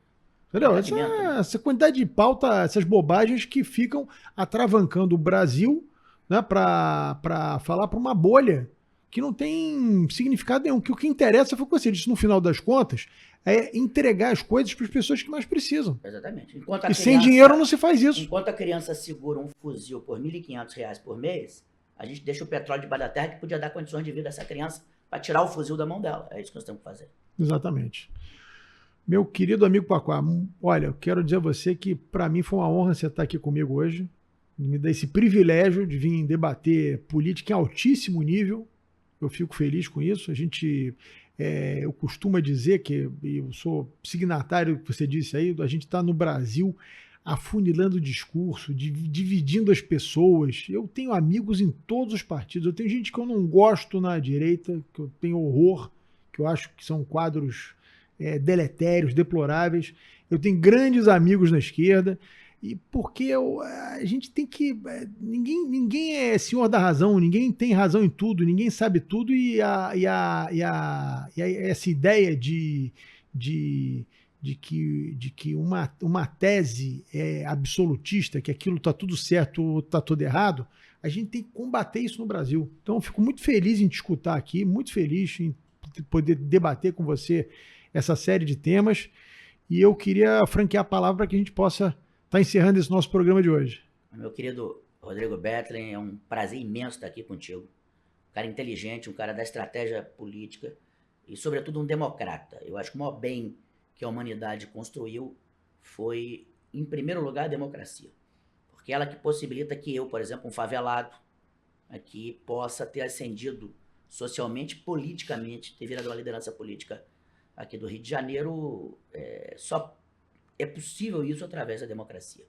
Entendeu? Essa quantidade de pauta, essas bobagens que ficam atravancando o Brasil, né, para falar para uma bolha que não tem significado nenhum. Que o que interessa foi o que você disse, no final das contas, é entregar as coisas para as pessoas que mais precisam. Exatamente. E sem dinheiro não se faz isso. Enquanto a criança segura um fuzil por R$ 1.500 por mês, a gente deixa o petróleo debaixo da terra que podia dar condições de vida a essa criança para tirar o fuzil da mão dela. É isso que nós temos que fazer. Exatamente. Meu querido amigo Pacá, olha, eu quero dizer a você que para mim foi uma honra você estar aqui comigo hoje, me dar esse privilégio de vir debater política em altíssimo nível. Eu fico feliz com isso. Eu costumo dizer que eu sou signatário do que você disse aí, a gente está no Brasil afunilando o discurso, dividindo as pessoas. Eu tenho amigos em todos os partidos. Eu tenho gente que eu não gosto na direita, que eu tenho horror, que eu acho que são quadros deletérios, deploráveis. Eu tenho grandes amigos na esquerda, e porque a gente tem que... Ninguém é senhor da razão, ninguém tem razão em tudo, ninguém sabe tudo, e essa ideia de que uma tese é absolutista, que aquilo está tudo certo ou está tudo errado, a gente tem que combater isso no Brasil. Então eu fico muito feliz em te escutar aqui, muito feliz em poder debater com você essa série de temas, e eu queria franquear a palavra para que a gente possa estar encerrando esse nosso programa de hoje. Meu querido Rodrigo Betlin, é um prazer imenso estar aqui contigo. Um cara inteligente, um cara da estratégia política e, sobretudo, um democrata. Eu acho que o maior bem que a humanidade construiu foi, em primeiro lugar, a democracia. Porque ela que possibilita que eu, por exemplo, um favelado, aqui possa ter ascendido socialmente, politicamente, ter virado uma liderança política aqui do Rio de Janeiro. Só é possível isso através da democracia.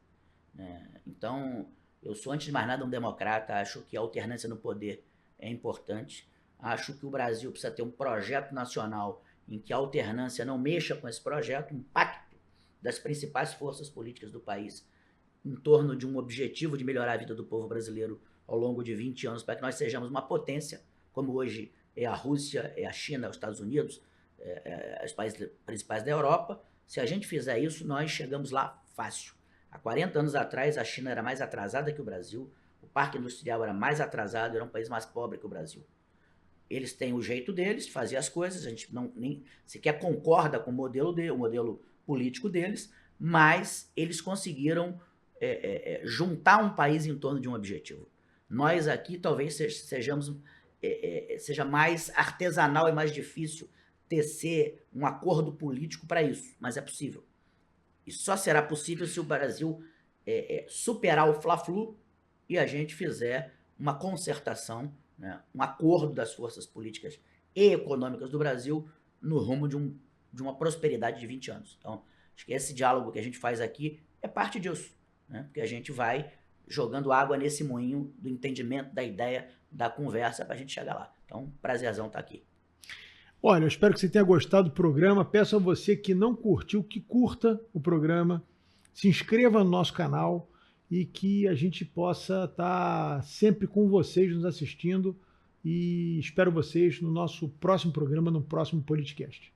Então, eu sou, antes de mais nada, um democrata. Acho que a alternância no poder é importante. Acho que o Brasil precisa ter um projeto nacional em que a alternância não mexa com esse projeto, um pacto das principais forças políticas do país em torno de um objetivo de melhorar a vida do povo brasileiro ao longo de 20 anos, para que nós sejamos uma potência, como hoje é a Rússia, é a China, é os Estados Unidos, os países principais da Europa. Se a gente fizer isso, nós chegamos lá fácil. Há 40 anos atrás, a China era mais atrasada que o Brasil, o parque industrial era mais atrasado, era um país mais pobre que o Brasil. Eles têm o jeito deles de fazer as coisas, a gente nem sequer concorda com o modelo político deles, mas eles conseguiram juntar um país em torno de um objetivo. Nós aqui talvez seja mais artesanal e mais difícil tecer um acordo político para isso, mas é possível. E só será possível se o Brasil superar o Fla-Flu e a gente fizer uma concertação, né, um acordo das forças políticas e econômicas do Brasil no rumo de uma prosperidade de 20 anos. Então, acho que esse diálogo que a gente faz aqui é parte disso, né, porque a gente vai jogando água nesse moinho do entendimento, da ideia, da conversa para a gente chegar lá. Então, prazerzão estar aqui. Olha, eu espero que você tenha gostado do programa. Peço a você que não curtiu, que curta o programa, se inscreva no nosso canal e que a gente possa estar sempre com vocês nos assistindo, e espero vocês no nosso próximo programa, no próximo podcast.